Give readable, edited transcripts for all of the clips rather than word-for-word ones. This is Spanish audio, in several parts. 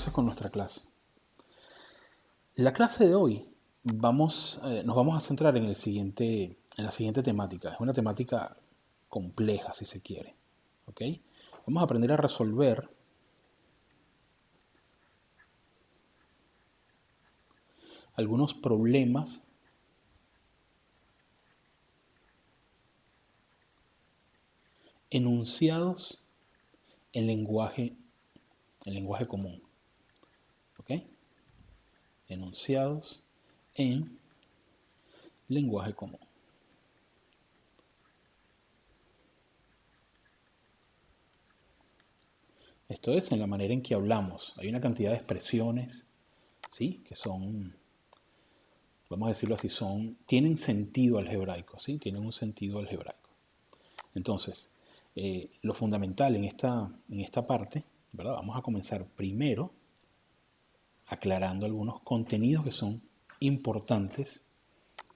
entonces con nuestra clase. La clase de hoy nos vamos a centrar en la siguiente temática. Es una temática compleja, si se quiere. ¿Ok? Vamos a aprender a resolver algunos problemas enunciados en lenguaje común. ¿Ok? Enunciados en lenguaje común. Esto es en la manera en que hablamos. Hay una cantidad de expresiones, ¿sí? Que son, vamos a decirlo así, tienen sentido algebraico, ¿sí? Tienen un sentido algebraico. Entonces, lo fundamental en esta parte, ¿verdad? Vamos a comenzar primero aclarando algunos contenidos que son importantes,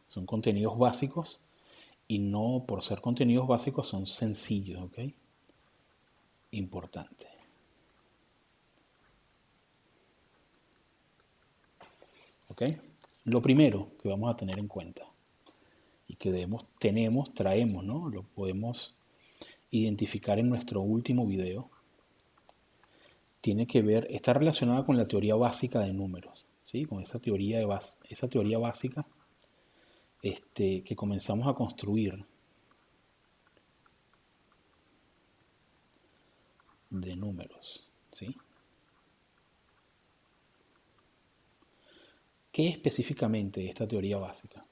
son contenidos básicos y no por ser contenidos básicos son sencillos, ¿ok? Importante. ¿Ok? Lo primero que vamos a tener en cuenta y que traemos, ¿no? Lo podemos identificar en nuestro último video, está relacionada con la teoría básica de números, ¿sí? Con esa teoría básica que comenzamos a construir de números, ¿sí? ¿Qué específicamente es esta teoría básica?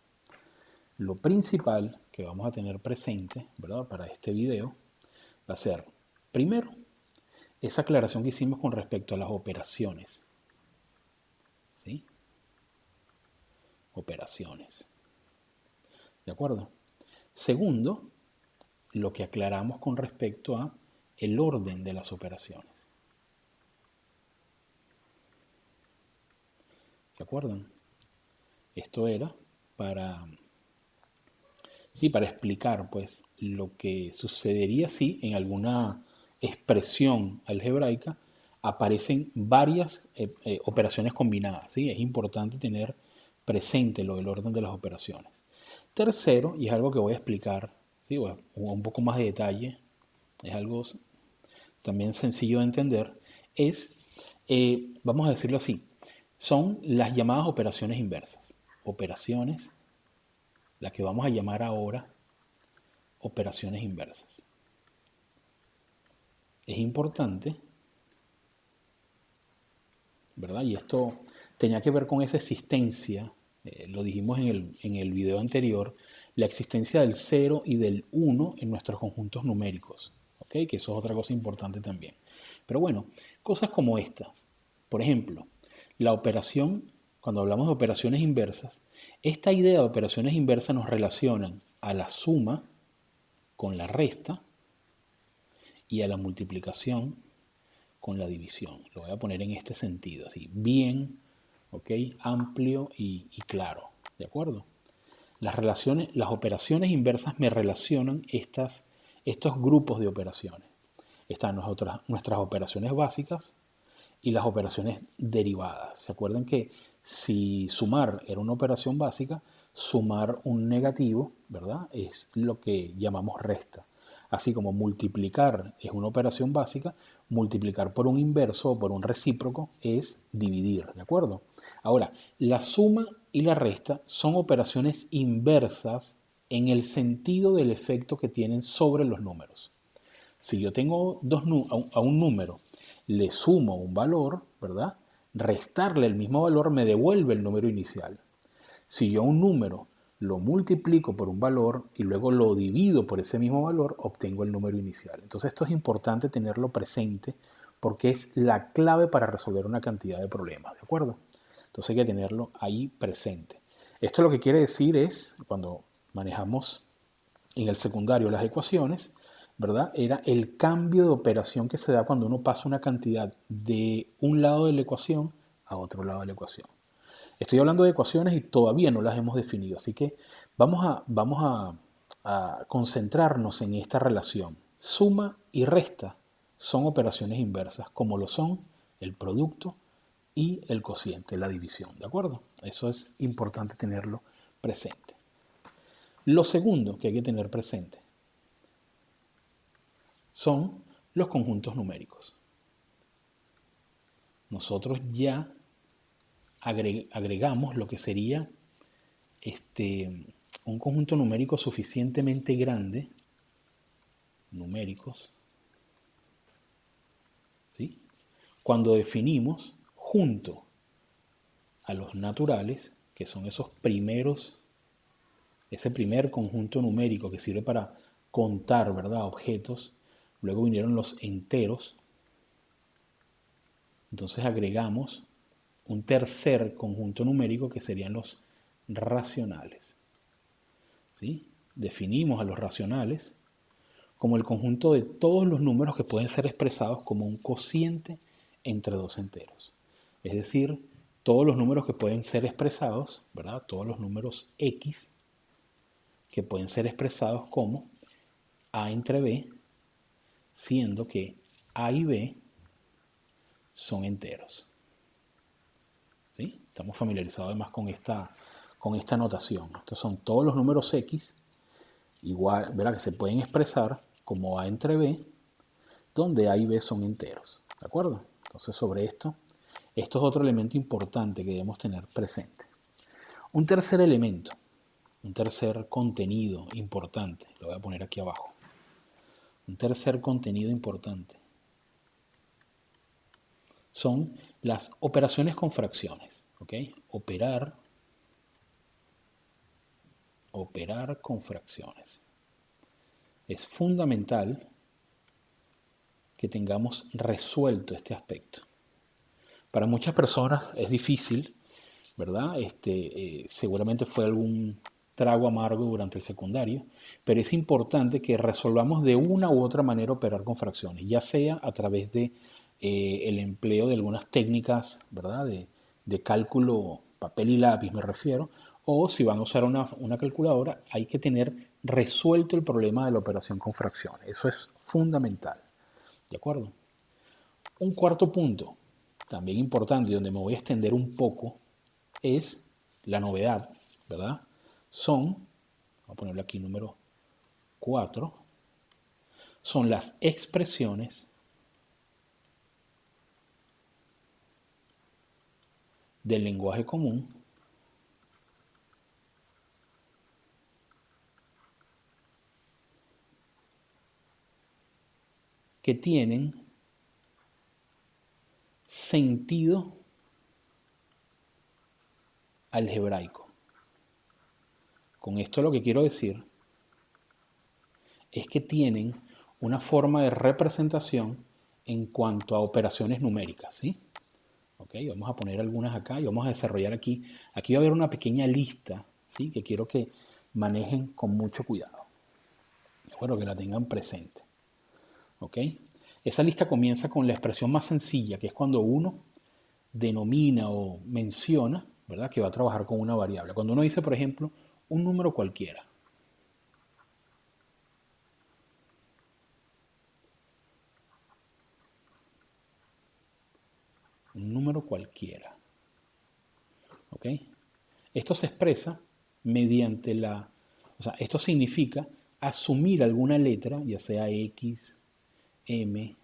Lo principal que vamos a tener presente, ¿verdad? Para este video va a ser, primero, esa aclaración que hicimos con respecto a las operaciones, ¿sí? Operaciones. ¿De acuerdo? Segundo, lo que aclaramos con respecto a el orden de las operaciones. ¿Se acuerdan? Esto era para explicar pues lo que sucedería si en alguna expresión algebraica aparecen varias operaciones combinadas, ¿sí? Es importante tener presente lo del orden de las operaciones. Tercero, y es algo que voy a explicar, ¿sí? Un poco más de detalle, es algo también sencillo de entender, vamos a decirlo así, son las llamadas operaciones inversas. Operaciones, las que vamos a llamar ahora operaciones inversas. Es importante, ¿verdad? Y esto tenía que ver con esa existencia, lo dijimos en el video anterior, la existencia del 0 y del 1 en nuestros conjuntos numéricos, ¿ok? Que eso es otra cosa importante también. Pero bueno, cosas como estas. Por ejemplo, la operación, cuando hablamos de operaciones inversas, esta idea de operaciones inversas nos relacionan a la suma con la resta y a la multiplicación con la división. Lo voy a poner en este sentido, así, bien, ¿ok? Amplio y claro, ¿de acuerdo? Las operaciones inversas me relacionan estos grupos de operaciones. Están nuestras operaciones básicas y las operaciones derivadas. ¿Se acuerdan que si sumar era una operación básica, sumar un negativo, ¿verdad? Es lo que llamamos resta. Así como multiplicar es una operación básica, multiplicar por un inverso o por un recíproco es dividir, ¿de acuerdo? Ahora, la suma y la resta son operaciones inversas en el sentido del efecto que tienen sobre los números. Si yo tengo a un número, le sumo un valor, ¿verdad? Restarle el mismo valor me devuelve el número inicial. Si yo a un número lo multiplico por un valor y luego lo divido por ese mismo valor, obtengo el número inicial. Entonces esto es importante tenerlo presente porque es la clave para resolver una cantidad de problemas, ¿de acuerdo? Entonces hay que tenerlo ahí presente. Esto lo que quiere decir es, cuando manejamos en el secundario las ecuaciones, ¿verdad? Era el cambio de operación que se da cuando uno pasa una cantidad de un lado de la ecuación a otro lado de la ecuación. Estoy hablando de ecuaciones y todavía no las hemos definido, así que vamos a concentrarnos en esta relación. Suma y resta son operaciones inversas, como lo son el producto y el cociente, la división, ¿de acuerdo? Eso es importante tenerlo presente. Lo segundo que hay que tener presente son los conjuntos numéricos. Nosotros ya agregamos lo que sería un conjunto numérico suficientemente grande, numéricos, ¿sí? Cuando definimos junto a los naturales, que son ese primer conjunto numérico que sirve para contar, ¿verdad?, objetos. Luego vinieron los enteros. Entonces agregamos un tercer conjunto numérico que serían los racionales, ¿sí? Definimos a los racionales como el conjunto de todos los números que pueden ser expresados como un cociente entre dos enteros. Es decir, todos los números que pueden ser expresados, ¿verdad? Todos los números X que pueden ser expresados como A entre B, siendo que A y B son enteros. ¿Sí? Estamos familiarizados además con esta notación. Estos son todos los números X, igual, ¿verdad?, que se pueden expresar como A entre B, donde A y B son enteros. ¿De acuerdo? Entonces, sobre esto es otro elemento importante que debemos tener presente. Un tercer elemento, un tercer contenido importante, lo voy a poner aquí abajo. Un tercer contenido importante son las operaciones con fracciones. ¿Ok? Operar con fracciones. Es fundamental que tengamos resuelto este aspecto. Para muchas personas es difícil, ¿verdad? Seguramente fue algún trago amargo durante el secundario, pero es importante que resolvamos de una u otra manera operar con fracciones, ya sea a través de el empleo de algunas técnicas, ¿verdad?, de cálculo, papel y lápiz me refiero, o si van a usar una calculadora, hay que tener resuelto el problema de la operación con fracciones. Eso es fundamental, ¿de acuerdo? Un cuarto punto, también importante y donde me voy a extender un poco, es la novedad, ¿verdad? Vamos a ponerle aquí número 4, son las expresiones del lenguaje común que tienen sentido algebraico. Con esto lo que quiero decir es que tienen una forma de representación en cuanto a operaciones numéricas, ¿sí? Ok, vamos a poner algunas acá y vamos a desarrollar aquí. Aquí va a haber una pequeña lista, ¿sí?, que quiero que manejen con mucho cuidado. De acuerdo, que la tengan presente. ¿Ok? Esa lista comienza con la expresión más sencilla, que es cuando uno denomina o menciona, ¿verdad?, que va a trabajar con una variable. Cuando uno dice, por ejemplo, un número cualquiera. Un número cualquiera. ¿Ok? Esto se expresa mediante esto significa asumir alguna letra, ya sea X, M,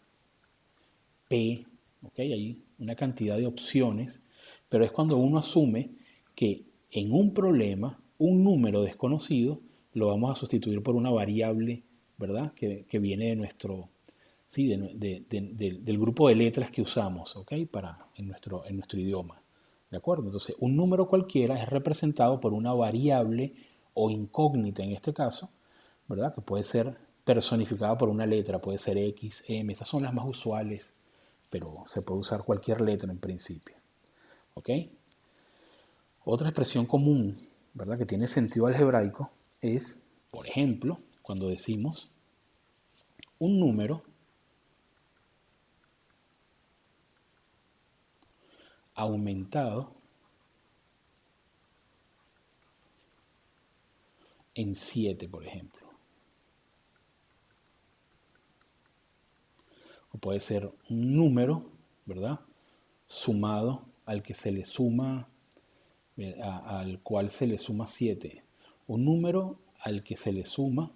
P, ¿ok? Hay una cantidad de opciones, pero es cuando uno asume que en un problema, un número desconocido, lo vamos a sustituir por una variable, ¿verdad?, que viene de nuestro, sí, del grupo de letras que usamos, ¿ok?, en nuestro idioma. ¿De acuerdo? Entonces, un número cualquiera es representado por una variable o incógnita en este caso, ¿verdad?, que puede ser personificada por una letra, puede ser X, M, estas son las más usuales, pero se puede usar cualquier letra en principio. ¿Ok? Otra expresión común, ¿verdad?, que tiene sentido algebraico es, por ejemplo, cuando decimos un número aumentado en 7, por ejemplo. O puede ser un número, ¿verdad?, sumado al que se le suma, al cual se le suma 7. Un número al que se le suma,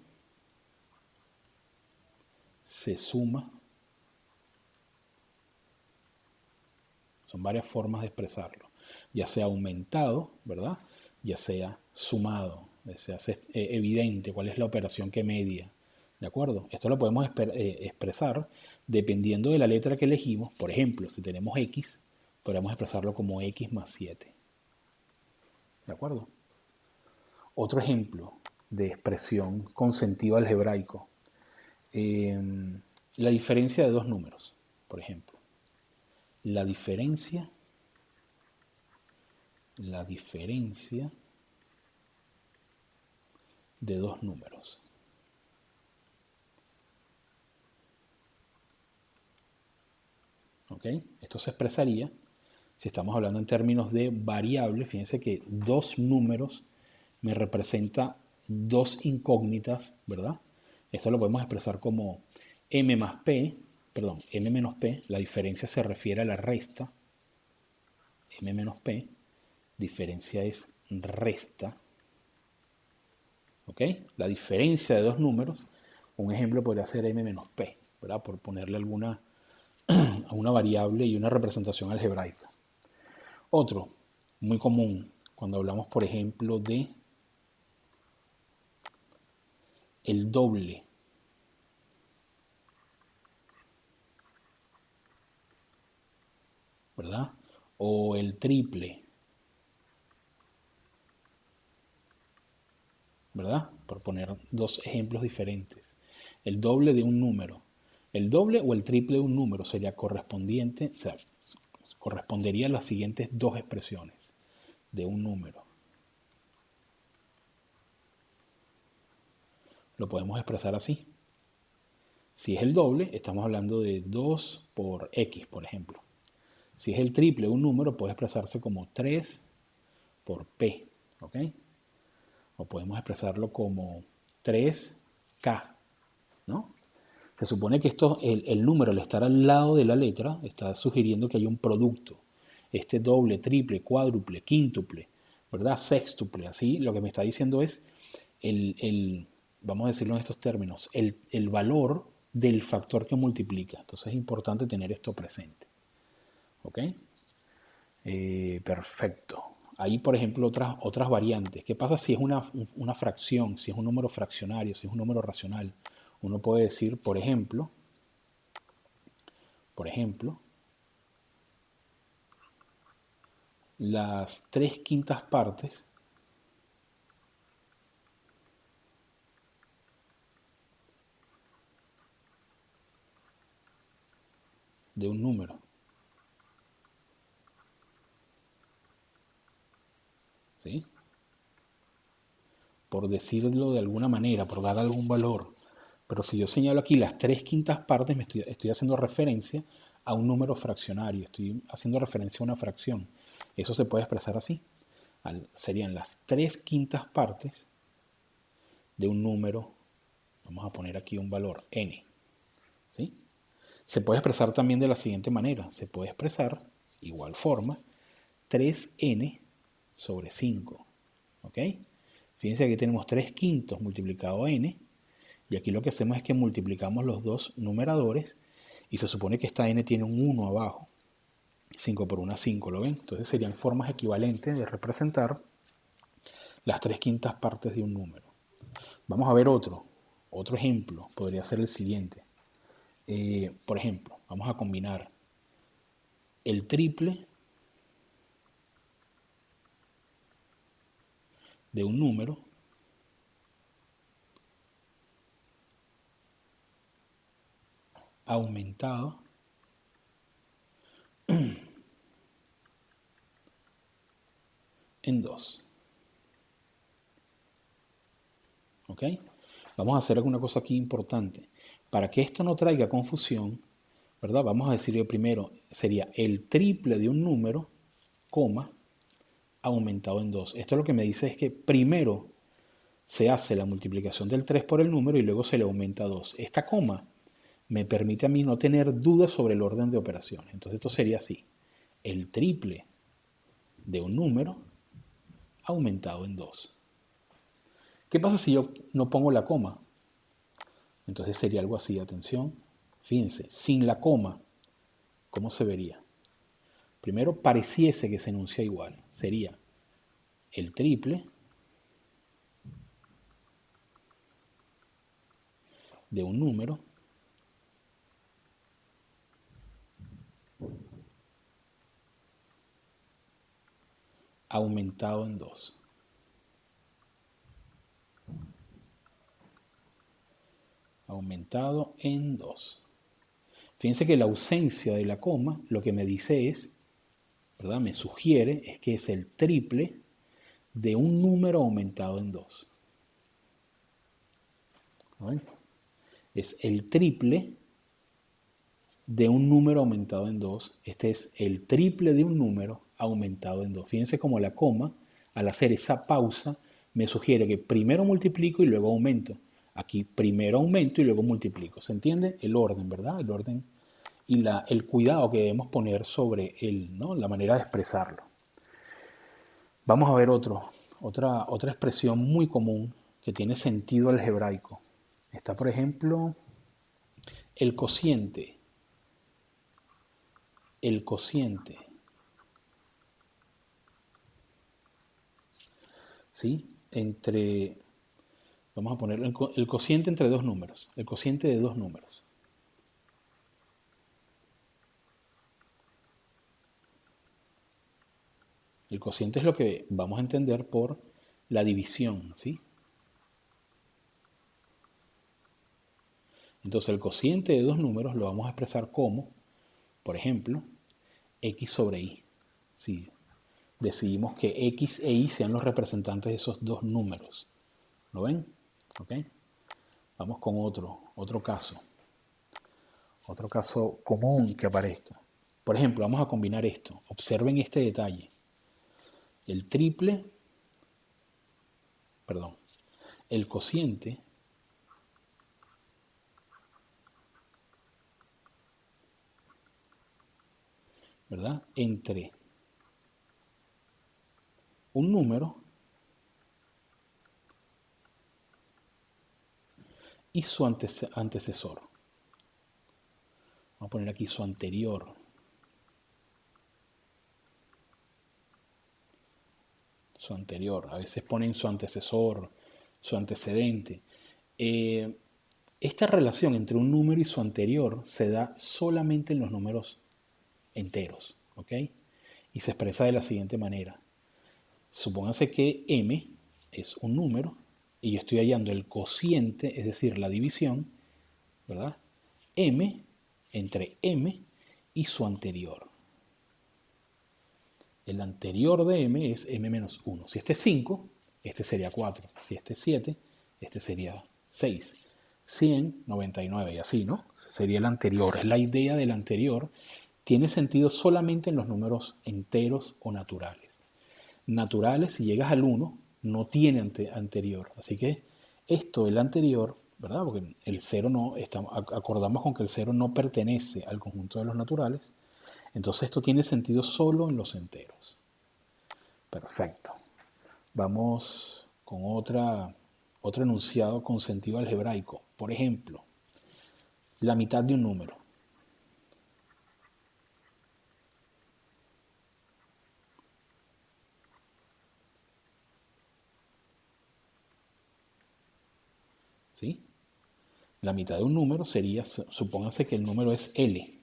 se suma. Son varias formas de expresarlo. Ya sea aumentado, ¿verdad? Ya sea sumado. Se hace evidente cuál es la operación que media. ¿De acuerdo? Esto lo podemos expresar dependiendo de la letra que elegimos. Por ejemplo, si tenemos X, podemos expresarlo como X más 7. ¿De acuerdo? Otro ejemplo de expresión con sentido algebraico. La diferencia de dos números, por ejemplo. La diferencia de dos números. ¿Ok? Esto se expresaría, si estamos hablando en términos de variables, fíjense que dos números me representa dos incógnitas, ¿verdad? Esto lo podemos expresar como m más p, perdón, m menos p, la diferencia se refiere a la resta, m menos p, diferencia es resta, ¿ok? La diferencia de dos números, un ejemplo podría ser m menos p, ¿verdad? Por ponerle alguna a una variable y una representación algebraica. Otro, muy común, cuando hablamos, por ejemplo, de el doble. ¿Verdad? O el triple. ¿Verdad? Por poner dos ejemplos diferentes. El doble de un número. El doble o el triple de un número sería correspondiente, o sea, correspondería a las siguientes dos expresiones de un número. Lo podemos expresar así. Si es el doble, estamos hablando de 2 por x, por ejemplo. Si es el triple de un número, puede expresarse como 3 por p, ¿ok? O podemos expresarlo como 3k, ¿no? Se supone que esto, el número al estar al lado de la letra está sugiriendo que hay un producto. Este doble, triple, cuádruple, quíntuple, ¿verdad? Sextuple, así lo que me está diciendo es vamos a decirlo en estos términos, el valor del factor que multiplica. Entonces es importante tener esto presente. ¿Ok? Perfecto. Ahí, por ejemplo, otras variantes. ¿Qué pasa si es una fracción, si es un número fraccionario, si es un número racional? Uno puede decir, por ejemplo, las 3/5 partes de un número. ¿Sí? Por decirlo de alguna manera, por dar algún valor. Pero si yo señalo aquí las 3/5 partes, estoy haciendo referencia a un número fraccionario, estoy haciendo referencia a una fracción. Eso se puede expresar así. Serían las 3/5 partes de un número, vamos a poner aquí un valor n. ¿Sí? Se puede expresar también de la siguiente manera. Se puede expresar, igual forma, 3n sobre 5. ¿Ok? Fíjense que aquí tenemos 3/5 multiplicado a n. Y aquí lo que hacemos es que multiplicamos los dos numeradores y se supone que esta n tiene un 1 abajo. 5 por 1 es 5, ¿lo ven? Entonces serían formas equivalentes de representar las 3/5 partes de un número. Vamos a ver otro ejemplo, podría ser el siguiente. Por ejemplo, vamos a combinar el triple de un número aumentado en 2. ¿Ok? Vamos a hacer alguna cosa aquí importante. Para que esto no traiga confusión, ¿verdad? Vamos a decirlo primero, sería el triple de un número, coma, aumentado en 2. Esto lo que me dice es que primero se hace la multiplicación del 3 por el número y luego se le aumenta 2. Esta coma me permite a mí no tener dudas sobre el orden de operaciones. Entonces esto sería así. El triple de un número aumentado en 2. ¿Qué pasa si yo no pongo la coma? Entonces sería algo así, atención. Fíjense, sin la coma, ¿cómo se vería? Primero, pareciese que se enuncia igual. Sería el triple de un número aumentado en 2. Aumentado en 2. Fíjense que la ausencia de la coma lo que me dice es, ¿verdad? Me sugiere es que es el triple de un número aumentado en 2. ¿Ven? Es el triple de un número aumentado en 2. Este es el triple de un número aumentado en 2. Fíjense cómo la coma, al hacer esa pausa, me sugiere que primero multiplico y luego aumento. Aquí primero aumento y luego multiplico. ¿Se entiende? El orden, ¿verdad? El orden y el cuidado que debemos poner sobre ¿no? La manera de expresarlo. Vamos a ver otra expresión muy común que tiene sentido algebraico. Está, por ejemplo, el cociente. El cociente. ¿Sí? Vamos a poner el cociente entre dos números. El cociente de dos números. El cociente es lo que vamos a entender por la división, ¿sí? Entonces el cociente de dos números lo vamos a expresar como, por ejemplo, x sobre y. Si decidimos que x e y sean los representantes de esos dos números. ¿Lo ven? ¿Ok? Vamos con otro caso. Otro caso común que aparezca. Por ejemplo, vamos a combinar esto. Observen este detalle. El triple, perdón, el cociente ¿verdad? Entre un número y su antecesor. Vamos a poner aquí su anterior. Su anterior. A veces ponen su antecesor, su antecedente. Esta relación entre un número y su anterior se da solamente en los números enteros, ¿ok? Y se expresa de la siguiente manera. Supóngase que m es un número y yo estoy hallando el cociente, es decir, la división, ¿verdad? M entre m y su anterior. El anterior de m es m menos 1. Si este es 5, este sería 4. Si este es 7, este sería 6. 100, 99 y así, ¿no? Sería el anterior. Es la idea del anterior. Tiene sentido solamente en los números enteros o naturales. Naturales, si llegas al 1, no tiene anterior. Así que esto, el anterior, ¿verdad? Porque el 0 no, acordamos con que el 0 no pertenece al conjunto de los naturales. Entonces esto tiene sentido solo en los enteros. Perfecto. Vamos con otro enunciado con sentido algebraico. Por ejemplo, la mitad de un número. ¿Sí? La mitad de un número sería, supóngase que el número es L.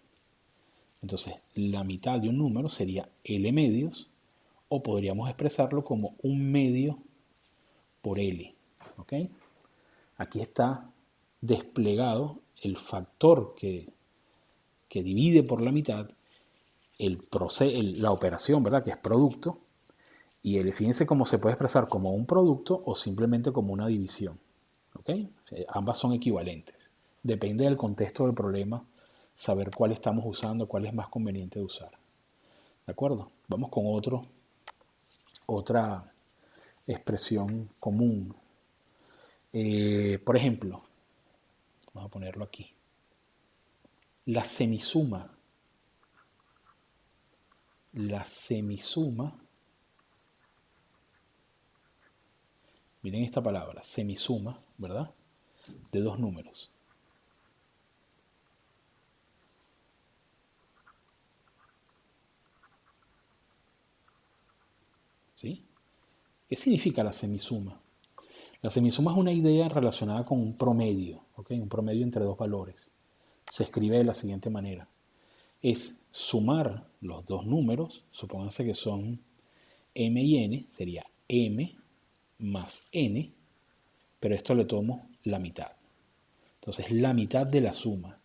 Entonces, la mitad de un número sería L medios, o podríamos expresarlo como un medio por L. ¿Ok? Aquí está desplegado el factor que divide por la mitad la operación, ¿verdad? Que es producto, y fíjense cómo se puede expresar como un producto o simplemente como una división. ¿Ok? Ambas son equivalentes. Depende del contexto del problema, saber cuál estamos usando, cuál es más conveniente de usar. ¿De acuerdo? Vamos con otra expresión común. Por ejemplo, vamos a ponerlo aquí. La semisuma Miren esta palabra, semisuma, ¿verdad? De dos números. ¿Sí? ¿Qué significa la semisuma? La semisuma es una idea relacionada con un promedio, ¿ok? Un promedio entre dos valores. Se escribe de la siguiente manera. Es sumar los dos números, supónganse que son m y n, sería m más n, pero esto le tomo la mitad. Entonces, la mitad de la suma.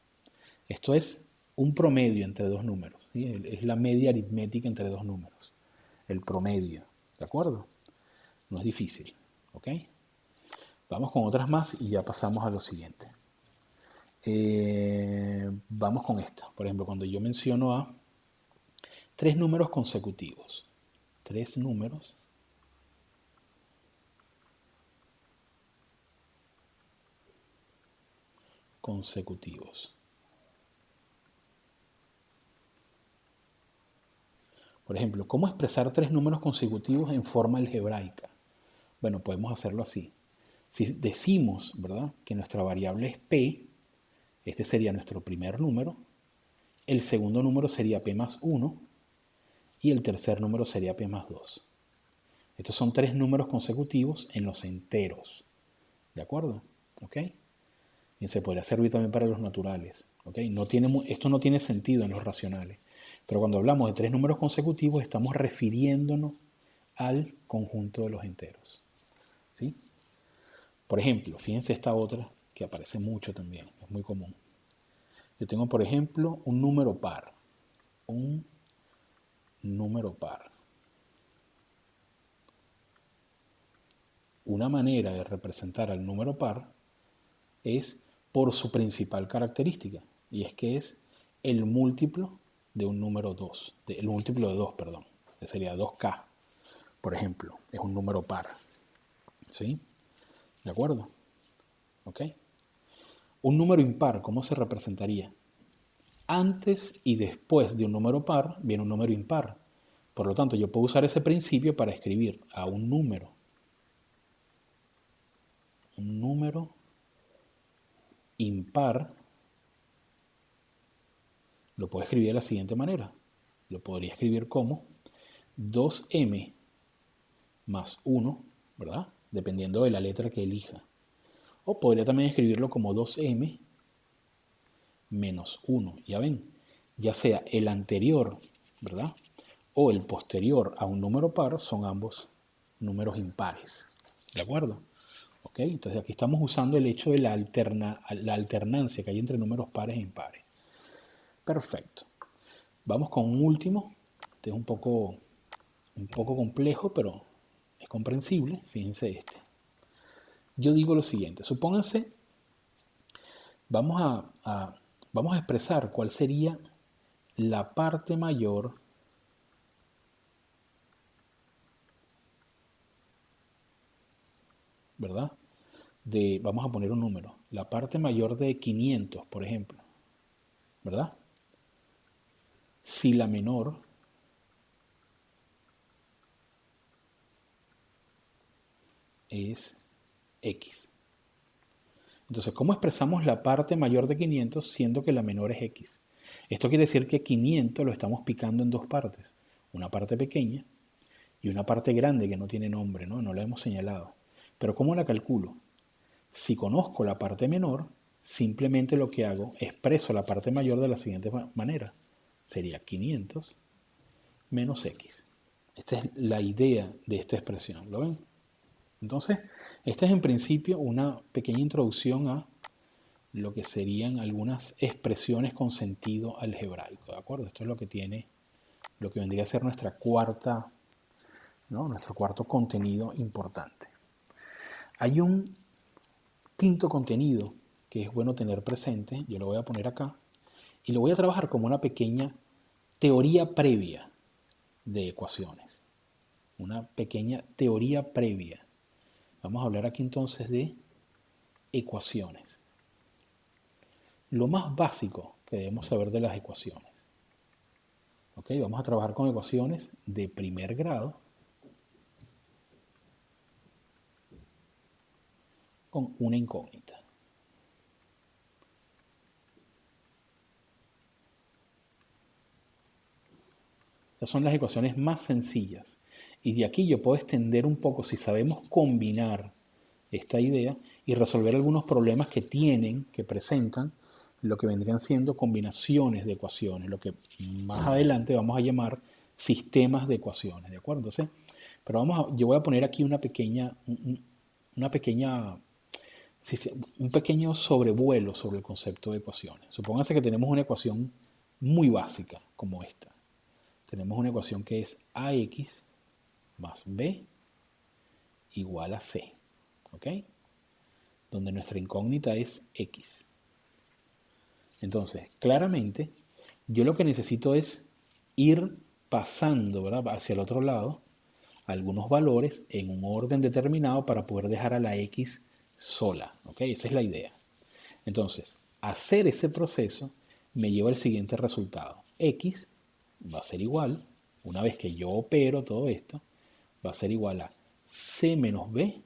Esto es un promedio entre dos números, ¿sí? Es la media aritmética entre dos números. El promedio, ¿de acuerdo? No es difícil, ¿ok? Vamos con otras más y ya pasamos a lo siguiente. Vamos con esta. Por ejemplo, cuando yo menciono a tres números consecutivos. Tres números consecutivos. Por ejemplo, ¿cómo expresar tres números consecutivos en forma algebraica? Bueno, podemos hacerlo así. Si decimos, ¿verdad?, que nuestra variable es p, este sería nuestro primer número, el segundo número sería p más 1 y el tercer número sería p más 2. Estos son tres números consecutivos en los enteros. ¿De acuerdo? ¿Ok? Y se podría servir también para los naturales. ¿Ok? Esto no tiene sentido en los racionales. Pero cuando hablamos de tres números consecutivos estamos refiriéndonos al conjunto de los enteros. ¿Sí? Por ejemplo, fíjense esta otra que aparece mucho también, es muy común. Yo tengo, por ejemplo, un número par. Un número par. Una manera de representar al número par es por su principal característica, y es que es el múltiplo de un número 2, el múltiplo de 2, perdón, que sería 2K, por ejemplo, es un número par. ¿Sí? ¿De acuerdo? ¿Ok? Un número impar, ¿cómo se representaría? Antes y después de un número par viene un número impar. Por lo tanto, yo puedo usar ese principio para escribir a un número impar, lo puedo escribir de la siguiente manera. Lo podría escribir como 2m más 1, ¿verdad? Dependiendo de la letra que elija. O podría también escribirlo como 2m menos 1. Ya ven, ya sea el anterior, ¿verdad?, o el posterior a un número par, son ambos números impares. ¿De acuerdo? ¿Ok? Entonces aquí estamos usando el hecho de la alternancia que hay entre números pares e impares. Perfecto. Vamos con un último. Este es un poco complejo, pero es comprensible. Fíjense este. Yo digo lo siguiente. Supónganse, vamos a expresar cuál sería la parte mayor ¿verdad? Vamos a poner un número, la parte mayor de 500, por ejemplo, ¿verdad? Si la menor es x. Entonces, ¿cómo expresamos la parte mayor de 500 siendo que la menor es x? Esto quiere decir que 500 lo estamos picando en dos partes, una parte pequeña y una parte grande que no tiene nombre, ¿no? No la hemos señalado. Pero ¿cómo la calculo? Si conozco la parte menor, simplemente lo que hago, expreso la parte mayor de la siguiente manera. Sería 500 menos x. Esta es la idea de esta expresión, ¿lo ven? Entonces, esta es en principio una pequeña introducción a lo que serían algunas expresiones con sentido algebraico, ¿de acuerdo? Esto es lo que tiene, lo que vendría a ser nuestra cuarta, ¿no?, nuestro cuarto contenido importante. Hay un quinto contenido que es bueno tener presente, yo lo voy a poner acá, y lo voy a trabajar como una pequeña teoría previa de ecuaciones. Una pequeña teoría previa. Vamos a hablar aquí entonces de ecuaciones. Lo más básico que debemos saber de las ecuaciones. ¿Ok? Vamos a trabajar con ecuaciones de primer grado. con una incógnita. Estas son las ecuaciones más sencillas. Y de aquí yo puedo extender un poco si sabemos combinar esta idea y resolver algunos problemas que presentan lo que vendrían siendo combinaciones de ecuaciones, lo que más adelante vamos a llamar sistemas de ecuaciones, ¿de acuerdo? Entonces, pero yo voy a poner aquí un pequeño sobrevuelo sobre el concepto de ecuaciones. Supóngase que tenemos una ecuación muy básica como esta. Tenemos una ecuación que es ax más b igual a c, ¿ok? Donde nuestra incógnita es x. Entonces, claramente, yo lo que necesito es ir pasando, ¿verdad?, hacia el otro lado algunos valores en un orden determinado para poder dejar a la x sola, ¿ok? Esa es la idea. Entonces, hacer ese proceso me lleva al siguiente resultado. X va a ser igual, una vez que yo opero todo esto, va a ser igual a c menos b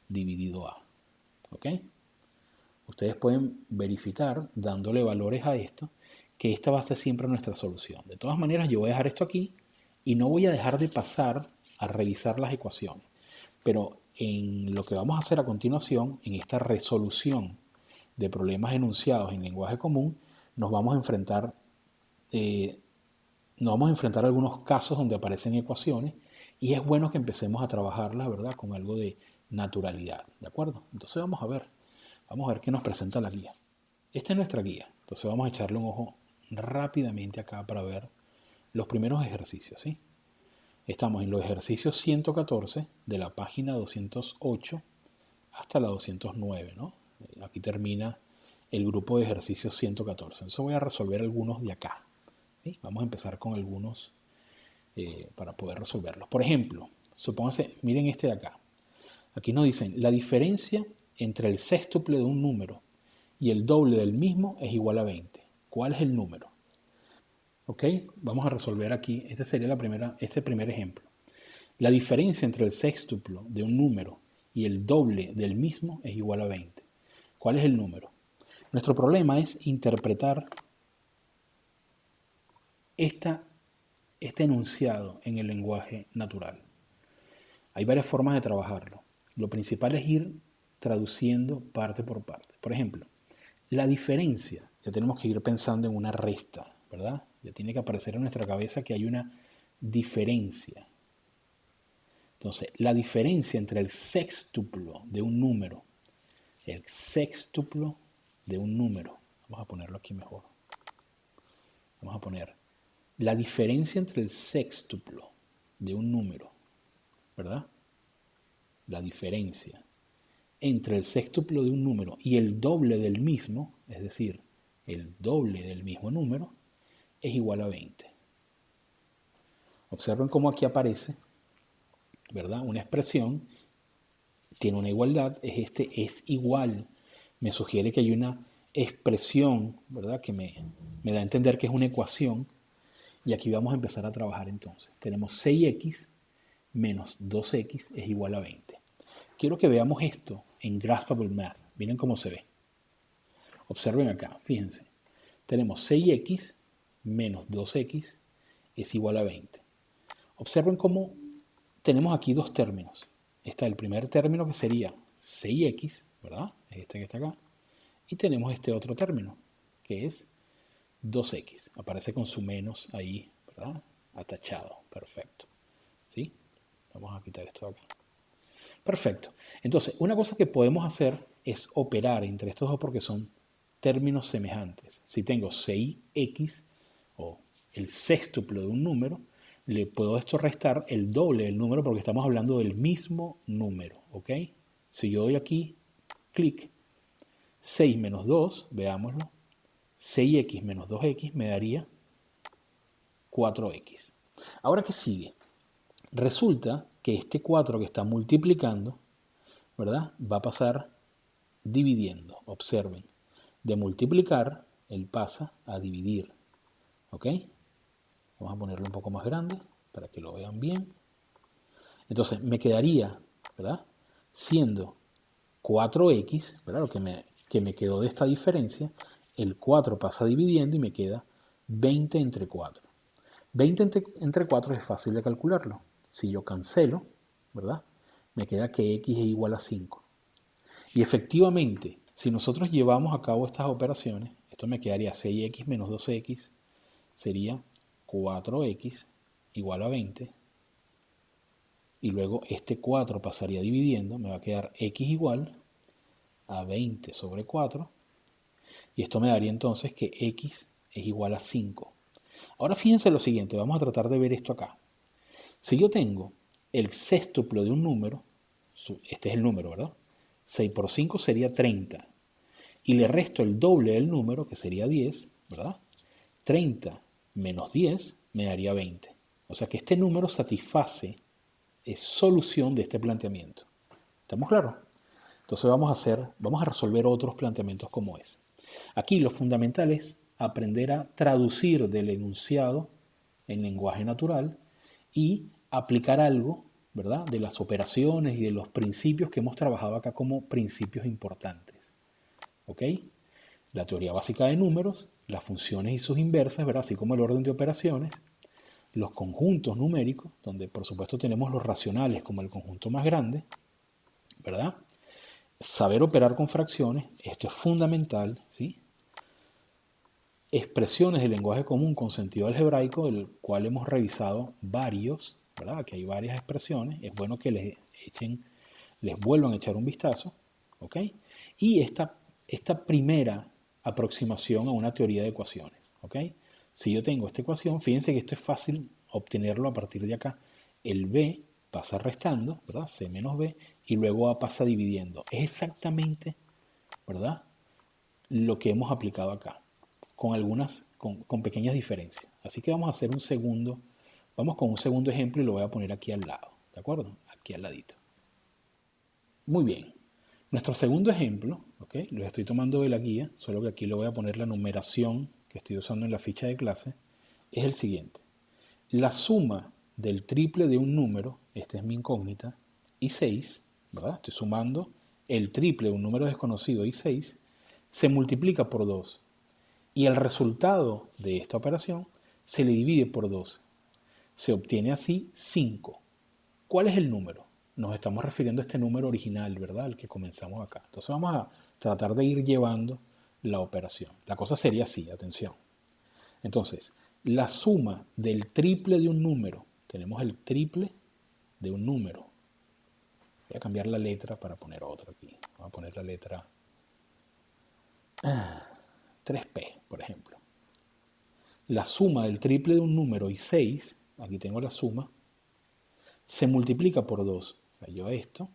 dividido a, ¿ok? Ustedes pueden verificar, dándole valores a esto, que esta va a ser siempre nuestra solución. De todas maneras, yo voy a dejar esto aquí y no voy a dejar de pasar a revisar las ecuaciones. Pero en lo que vamos a hacer a continuación, en esta resolución de problemas enunciados en lenguaje común, nos vamos a enfrentar a algunos casos donde aparecen ecuaciones y es bueno que empecemos a trabajarlas, ¿verdad?, con algo de naturalidad, ¿de acuerdo? Entonces vamos a ver qué nos presenta la guía. Esta es nuestra guía, entonces vamos a echarle un ojo rápidamente acá para ver los primeros ejercicios, ¿sí? Estamos en los ejercicios 114 de la página 208 hasta la 209, ¿no? Aquí termina el grupo de ejercicios 114. Entonces voy a resolver algunos de acá, ¿sí? Vamos a empezar con algunos para poder resolverlos. Por ejemplo, supónganse, miren este de acá. Aquí nos dicen, la diferencia entre el sextuple de un número y el doble del mismo es igual a 20. ¿Cuál es el número? ¿Ok? Vamos a resolver aquí, este sería este primer ejemplo. La diferencia entre el sextuplo de un número y el doble del mismo es igual a 20. ¿Cuál es el número? Nuestro problema es interpretar este enunciado en el lenguaje natural. Hay varias formas de trabajarlo. Lo principal es ir traduciendo parte por parte. Por ejemplo, la diferencia, ya tenemos que ir pensando en una resta, ¿verdad? Ya tiene que aparecer en nuestra cabeza que hay una diferencia. Entonces, la diferencia entre el sextuplo de un número, vamos a ponerlo aquí mejor. Vamos a poner la diferencia entre el sextuplo de un número, ¿verdad? La diferencia entre el sextuplo de un número y el doble del mismo, es decir, el doble del mismo número, es igual a 20. Observen cómo aquí aparece, ¿verdad?, una expresión, tiene una igualdad, es igual. Me sugiere que hay una expresión, ¿verdad?, que me da a entender que es una ecuación. Y aquí vamos a empezar a trabajar entonces. Tenemos 6x menos 2x es igual a 20. Quiero que veamos esto en Graspable Math. Miren cómo se ve. Observen acá, fíjense. Tenemos 6x menos 2x es igual a 20. Observen cómo tenemos aquí dos términos. Está el primer término que sería 6x, ¿verdad? Es este que está acá. Y tenemos este otro término, que es 2x. Aparece con su menos ahí, ¿verdad?, atachado. Perfecto. ¿Sí? Vamos a quitar esto de acá. Perfecto. Entonces, una cosa que podemos hacer es operar entre estos dos porque son términos semejantes. Si tengo 6x o el sextuplo de un número, le puedo esto restar el doble del número porque estamos hablando del mismo número, ¿ok? Si yo doy aquí clic, 6 menos 2, veámoslo, 6x menos 2x me daría 4x. Ahora, ¿qué sigue? Resulta que este 4 que está multiplicando, ¿verdad?, va a pasar dividiendo. Observen, de multiplicar, él pasa a dividir. ¿Ok? Vamos a ponerlo un poco más grande para que lo vean bien. Entonces, me quedaría, ¿verdad?, siendo 4x, ¿verdad? Lo que me quedó de esta diferencia, el 4 pasa dividiendo y me queda 20 entre 4. 20 entre 4 es fácil de calcularlo. Si yo cancelo, ¿verdad? Me queda que x es igual a 5. Y efectivamente, si nosotros llevamos a cabo estas operaciones, esto me quedaría 6x menos 12x, sería 4x igual a 20. Y luego este 4 pasaría dividiendo, me va a quedar x igual a 20 sobre 4. Y esto me daría entonces que x es igual a 5. Ahora fíjense lo siguiente, vamos a tratar de ver esto acá. Si yo tengo el sextuplo de un número, este es el número, ¿verdad? 6 por 5 sería 30. Y le resto el doble del número, que sería 10, ¿verdad? 30 menos 10 me daría 20. O sea que este número satisface, es solución de este planteamiento. ¿Estamos claros? Entonces vamos a resolver otros planteamientos como ese. Aquí lo fundamental es aprender a traducir del enunciado en lenguaje natural y aplicar algo, ¿verdad?, de las operaciones y de los principios que hemos trabajado acá como principios importantes. ¿Ok? La teoría básica de números, las funciones y sus inversas, ¿verdad?, así como el orden de operaciones, los conjuntos numéricos, donde por supuesto tenemos los racionales como el conjunto más grande, ¿verdad? Saber operar con fracciones, esto es fundamental, ¿sí? Expresiones del lenguaje común con sentido algebraico, del cual hemos revisado varios, ¿verdad? Aquí hay varias expresiones, es bueno que les vuelvan a echar un vistazo, ¿ok? Y esta primera aproximación a una teoría de ecuaciones, ¿ok? Si yo tengo esta ecuación, fíjense que esto es fácil obtenerlo a partir de acá. El b pasa restando, ¿verdad? C menos b, y luego a pasa dividiendo. Es exactamente, ¿verdad?, lo que hemos aplicado acá, con pequeñas diferencias. Así que vamos con un segundo ejemplo y lo voy a poner aquí al lado, ¿de acuerdo? Aquí al ladito. Muy bien. Nuestro segundo ejemplo, ¿ok?, lo estoy tomando de la guía, solo que aquí le voy a poner la numeración que estoy usando en la ficha de clase, es el siguiente. La suma del triple de un número, esta es mi incógnita, y 6, ¿verdad? Estoy sumando el triple de un número desconocido y 6, se multiplica por 2. Y el resultado de esta operación se le divide por 12. Se obtiene así 5. ¿Cuál es el número? Nos estamos refiriendo a este número original, ¿verdad?, al que comenzamos acá. Entonces vamos a tratar de ir llevando la operación. La cosa sería así, atención. Entonces, la suma del triple de un número, tenemos el triple de un número. Voy a cambiar la letra para poner otra aquí. Voy a poner la letra 3P, por ejemplo. La suma del triple de un número y 6, aquí tengo la suma, se multiplica por 2. O sea, yo esto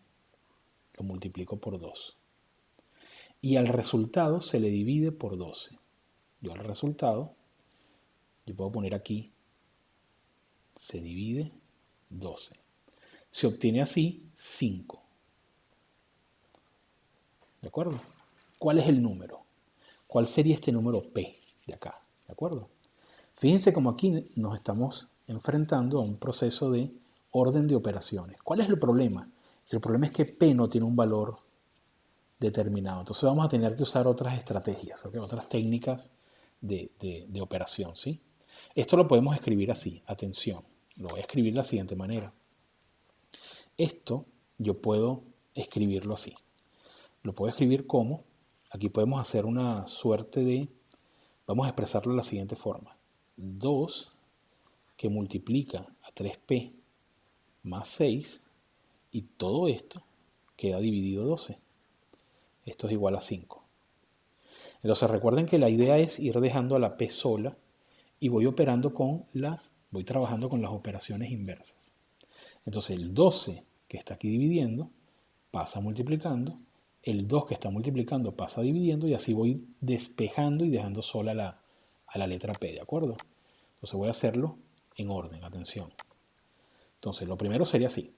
lo multiplico por 2. Y al resultado se le divide por 12. Yo al resultado, yo puedo poner aquí, se divide 12. Se obtiene así 5. ¿De acuerdo? ¿Cuál es el número? ¿Cuál sería este número P de acá? ¿De acuerdo? Fíjense cómo aquí nos estamos enfrentando a un proceso de orden de operaciones. ¿Cuál es el problema? El problema es que P no tiene un valor determinado. Entonces vamos a tener que usar otras estrategias, ¿okay?, otras técnicas de operación, ¿sí? Esto lo podemos escribir así, atención, lo voy a escribir de la siguiente manera. Esto yo puedo escribirlo así. Lo puedo escribir como, aquí podemos hacer una suerte de, vamos a expresarlo de la siguiente forma. 2 que multiplica a 3P más 6 y todo esto queda dividido 12. Esto es igual a 5. Entonces recuerden que la idea es ir dejando a la P sola y voy trabajando con las operaciones inversas. Entonces el 12 que está aquí dividiendo pasa multiplicando, el 2 que está multiplicando pasa dividiendo y así voy despejando y dejando sola a la letra P, ¿de acuerdo? Entonces voy a hacerlo en orden, atención. Entonces lo primero sería así.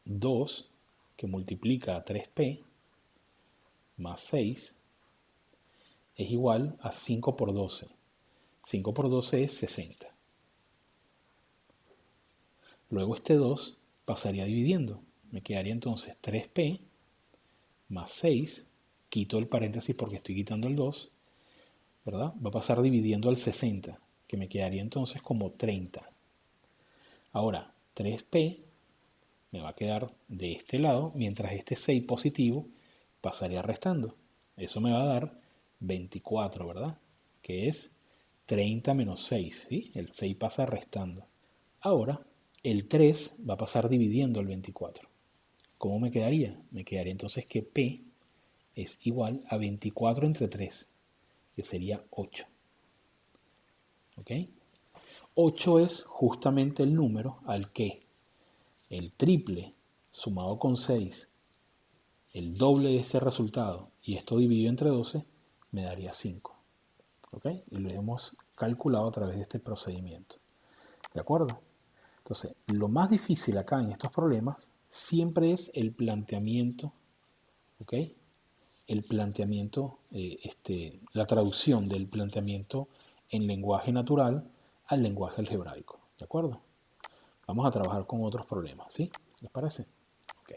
2 que multiplica a 3P más 6 es igual a 5 por 12. 5 por 12 es 60. Luego este 2 pasaría dividiendo. Me quedaría entonces 3P más 6, quito el paréntesis porque estoy quitando el 2, ¿verdad? Va a pasar dividiendo al 60, que me quedaría entonces como 30. Ahora, 3p me va a quedar de este lado, mientras este 6 positivo pasaría restando. Eso me va a dar 24, ¿verdad? Que es 30 menos 6, ¿sí? El 6 pasa restando. Ahora, el 3 va a pasar dividiendo el 24. ¿Cómo me quedaría? Me quedaría entonces que P es igual a 24 entre 3, que sería 8. ¿Ok? 8 es justamente el número al que el triple sumado con 6, el doble de este resultado, y esto dividido entre 12, me daría 5. ¿Ok? Y lo hemos calculado a través de este procedimiento. ¿De acuerdo? Entonces, lo más difícil acá en estos problemas siempre es el planteamiento, ¿ok? El planteamiento, la traducción del planteamiento en lenguaje natural al lenguaje algebraico, ¿de acuerdo? Vamos a trabajar con otros problemas, ¿sí? ¿Les parece? Ok,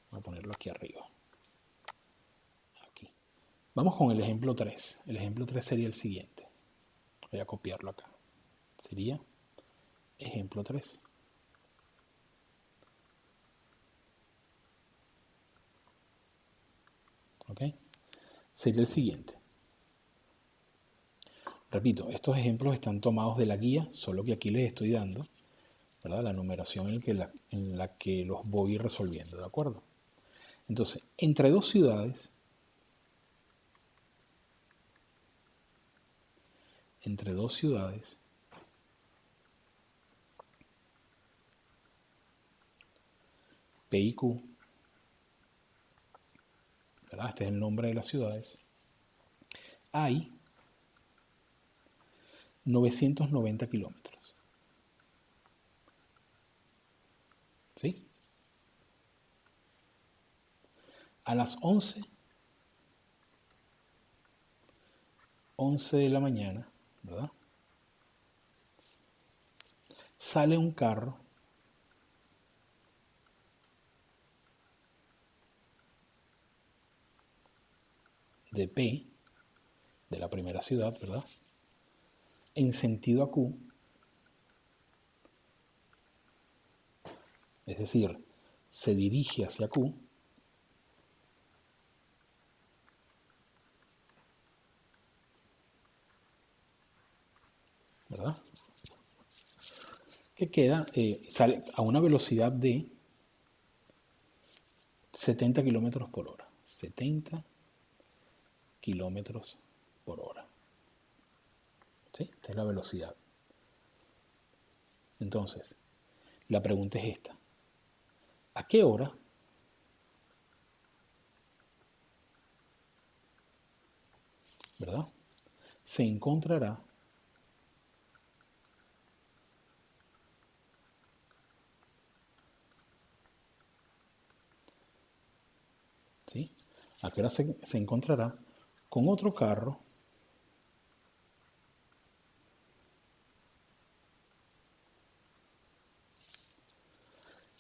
voy a ponerlo aquí arriba. Aquí. Vamos con el ejemplo 3. El ejemplo 3 sería el siguiente. Voy a copiarlo acá. Sería ejemplo 3. ¿Ok? Sería el siguiente. Repito, estos ejemplos están tomados de la guía, solo que aquí les estoy dando, ¿verdad?, la numeración en la que los voy resolviendo, ¿de acuerdo? Entonces, entre dos ciudades, P y Q, ¿verdad? Este es el nombre de las ciudades, hay 990 kilómetros. ¿Sí? A las 11 de la mañana, ¿verdad?, sale un carro de P, de la primera ciudad, ¿verdad?, en sentido a Q, es decir, se dirige hacia Q, ¿verdad?, que sale a una velocidad de 70 kilómetros por hora. 70 kilómetros por hora. ¿Sí? Esta es la velocidad. Entonces, la pregunta es esta. ¿A qué hora ¿verdad? Se encontrará ¿sí? ¿A qué hora se encontrará con otro carro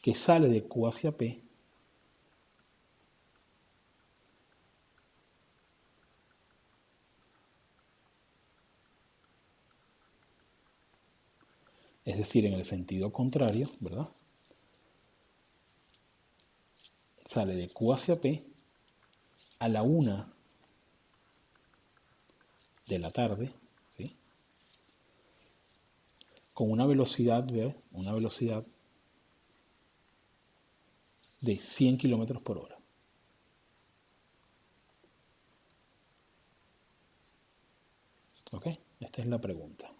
que sale de Q hacia P es decir, en el sentido contrario, ¿verdad? Sale de Q hacia P a la 1 de la tarde, ¿sí? Con una velocidad, ¿ve? Una velocidad de 100 kilómetros por hora. ¿Ok? Esta es la pregunta.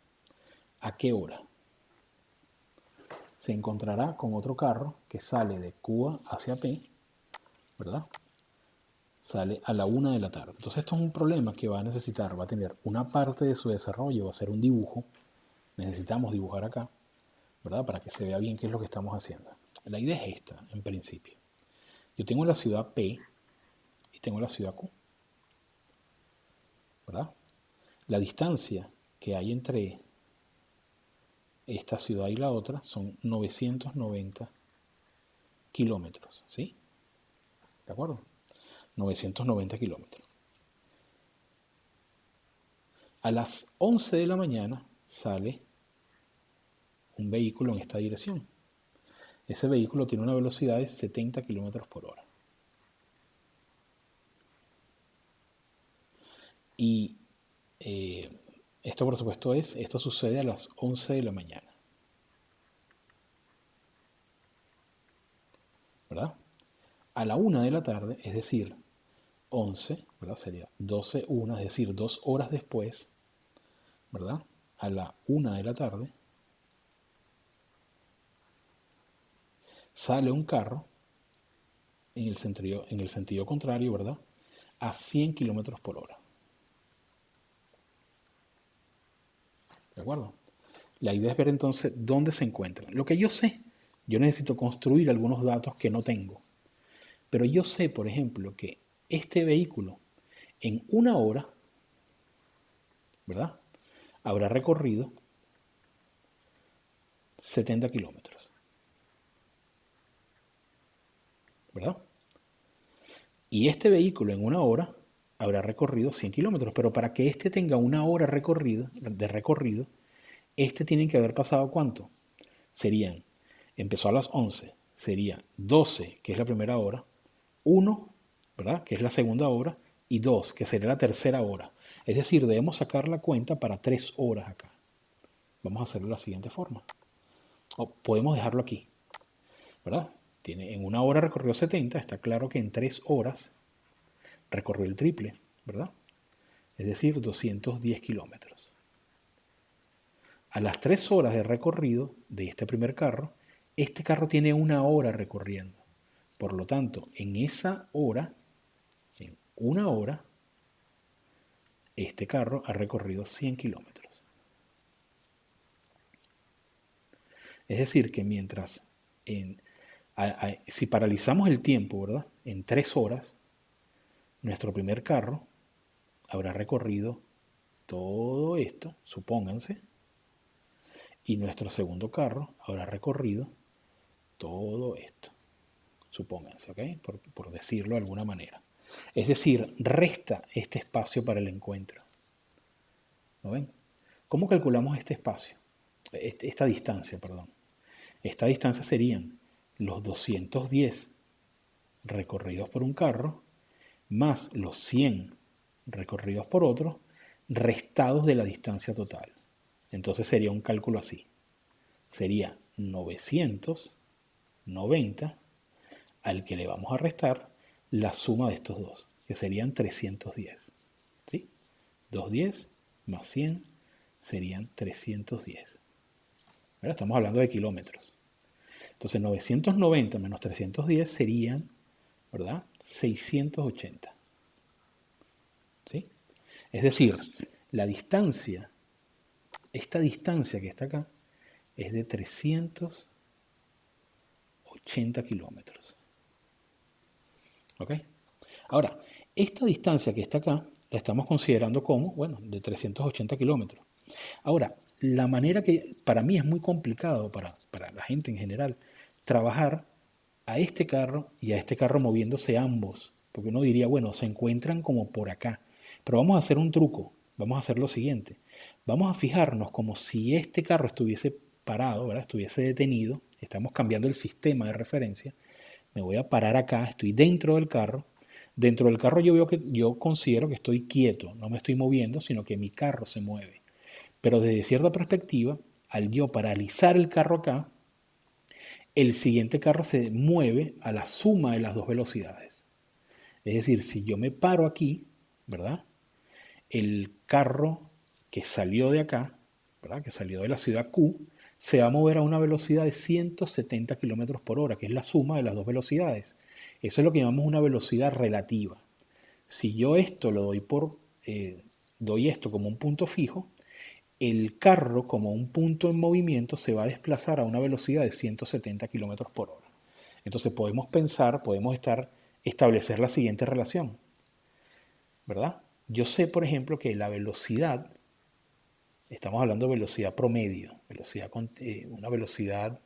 ¿A qué hora se encontrará con otro carro que sale de Q hacia P, ¿verdad? Sale a la 1 de la tarde. Entonces esto es un problema que va a necesitar, va a tener una parte de su desarrollo, va a ser un dibujo. Necesitamos dibujar acá, ¿verdad? Para que se vea bien qué es lo que estamos haciendo. La idea es esta, en principio. Yo tengo la ciudad P y tengo la ciudad Q, ¿verdad? La distancia que hay entre esta ciudad y la otra son 990 kilómetros, ¿sí? ¿De acuerdo? 990 kilómetros. A las 11 de la mañana sale un vehículo en esta dirección. Ese vehículo tiene una velocidad de 70 kilómetros por hora. Y esto, por supuesto, esto sucede a las 11 de la mañana. ¿Verdad? A la 1 de la tarde, es decir, 11, ¿verdad? Sería 12, 1, es decir, 2 horas después, ¿verdad? A la 1 de la tarde, sale un carro en el sentido contrario, ¿verdad? A 100 kilómetros por hora. ¿De acuerdo? La idea es ver entonces dónde se encuentran. Lo que yo sé, yo necesito construir algunos datos que no tengo. Pero yo sé, por ejemplo, que este vehículo en 1 hora, ¿verdad? Habrá recorrido 70 kilómetros. ¿Verdad? Y este vehículo en 1 hora habrá recorrido 100 kilómetros. Pero para que este tenga 1 hora de recorrido, este tiene que haber pasado ¿cuánto? Empezó a las 11, sería 12, que es la primera hora, 1, ¿verdad? Que es la segunda hora, y 2, que sería la tercera hora. Es decir, debemos sacar la cuenta para 3 horas acá. Vamos a hacerlo de la siguiente forma. O podemos dejarlo aquí, ¿verdad? En 1 hora recorrió 70, está claro que en 3 horas recorrió el triple, ¿verdad? Es decir, 210 kilómetros. A las 3 horas de recorrido de este primer carro, este carro tiene 1 hora recorriendo. Por lo tanto, en esa hora, en 1 hora, este carro ha recorrido 100 kilómetros. Es decir, que mientras, si paralizamos el tiempo, ¿verdad? En 3 horas, nuestro primer carro habrá recorrido todo esto, supónganse, y nuestro segundo carro habrá recorrido todo esto, supónganse, ¿ok? Por decirlo de alguna manera. Es decir, resta este espacio para el encuentro. ¿Lo ven? ¿Cómo calculamos este espacio? Esta distancia, perdón. Esta distancia serían los 210 recorridos por un carro más los 100 recorridos por otro, restados de la distancia total. Entonces sería un cálculo así. Sería 990 al que le vamos a restar la suma de estos dos, que serían 310. ¿Sí? 210 más 100 serían 310. ¿Verdad? Estamos hablando de kilómetros. Entonces 990 menos 310 serían, ¿verdad? 680. ¿Sí? Es decir, la distancia, esta distancia que está acá, es de 380 kilómetros. ¿Ok? Ahora, esta distancia que está acá, la estamos considerando como, bueno, de 380 kilómetros. Ahora, la manera que para mí es muy complicado, para la gente en general, trabajar a este carro y a este carro moviéndose ambos. Porque uno diría, bueno, se encuentran como por acá. Pero vamos a hacer un truco. Vamos a hacer lo siguiente. Vamos a fijarnos como si este carro estuviese parado, ¿verdad? Estuviese detenido. Estamos cambiando el sistema de referencia. Me voy a parar acá. Estoy dentro del carro. Dentro del carro yo considero que estoy quieto. No me estoy moviendo, sino que mi carro se mueve. Pero desde cierta perspectiva, al yo paralizar el carro acá, el siguiente carro se mueve a la suma de las dos velocidades. Es decir, si yo me paro aquí, ¿verdad? El carro que salió de acá, ¿verdad? Que salió de la ciudad Q, se va a mover a una velocidad de 170 kilómetros por hora, que es la suma de las dos velocidades. Eso es lo que llamamos una velocidad relativa. Si yo esto lo doy esto como un punto fijo, el carro como un punto en movimiento se va a desplazar a una velocidad de 170 kilómetros por hora. Entonces podemos establecer la siguiente relación, ¿verdad? Yo sé, por ejemplo, que la velocidad, estamos hablando de velocidad promedio, una velocidad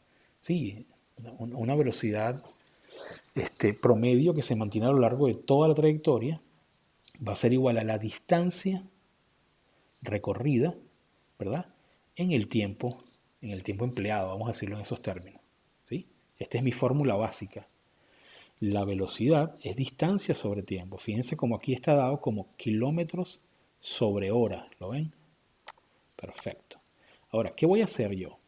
este promedio que se mantiene a lo largo de toda la trayectoria va a ser igual a la distancia recorrida, ¿verdad? En el tiempo empleado, vamos a decirlo en esos términos, ¿sí? Esta es mi fórmula básica. La velocidad es distancia sobre tiempo. Fíjense como aquí está dado como kilómetros sobre hora, ¿lo ven? Perfecto. Ahora, ¿qué voy a hacer yo?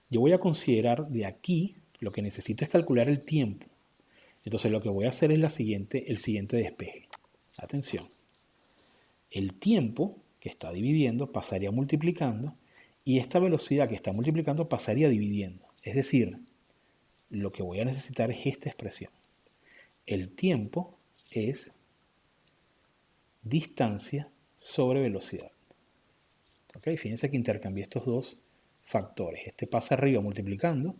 Yo voy a considerar de aquí, lo que necesito es calcular el tiempo. Entonces lo que voy a hacer es el siguiente despeje. Atención. El tiempo que está dividiendo pasaría multiplicando y esta velocidad que está multiplicando pasaría dividiendo. Es decir, lo que voy a necesitar es esta expresión. El tiempo es distancia sobre velocidad. ¿Ok? Fíjense que intercambié estos dos factores. Este pasa arriba multiplicando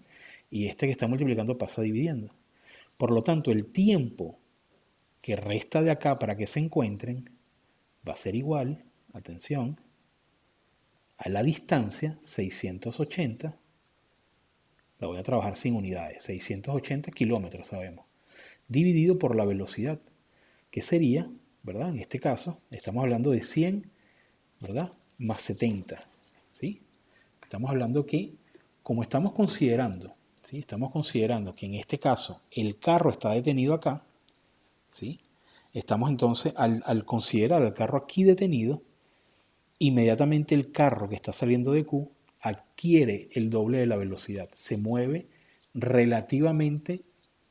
y este que está multiplicando pasa dividiendo. Por lo tanto, el tiempo que resta de acá para que se encuentren va a ser igual, atención, a la distancia 680, la voy a trabajar sin unidades, 680 kilómetros sabemos, dividido por la velocidad, que sería, ¿verdad? En este caso, estamos hablando de 100, ¿verdad? Más 70, ¿sí? Estamos hablando que, como estamos considerando, ¿sí? Estamos considerando que en este caso el carro está detenido acá, ¿sí? Estamos entonces, al considerar el carro aquí detenido, inmediatamente el carro que está saliendo de Q adquiere el doble de la velocidad, se mueve relativamente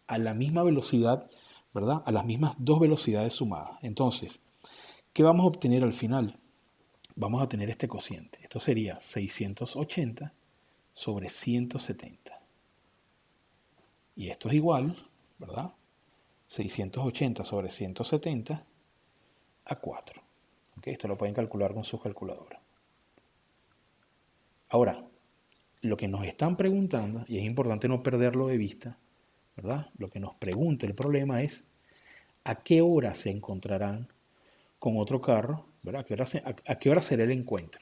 a la misma velocidad, ¿verdad? A las mismas dos velocidades sumadas. Entonces, ¿qué vamos a obtener al final? Vamos a tener este cociente. Esto sería 680 sobre 170. Y esto es igual, ¿verdad? 680 sobre 170 a 4. ¿Okay? Esto lo pueden calcular con sus calculadoras. Ahora, lo que nos están preguntando, y es importante no perderlo de vista, ¿verdad? Lo que nos pregunta el problema es a qué hora se encontrarán con otro carro, ¿verdad? ¿A qué hora será el encuentro?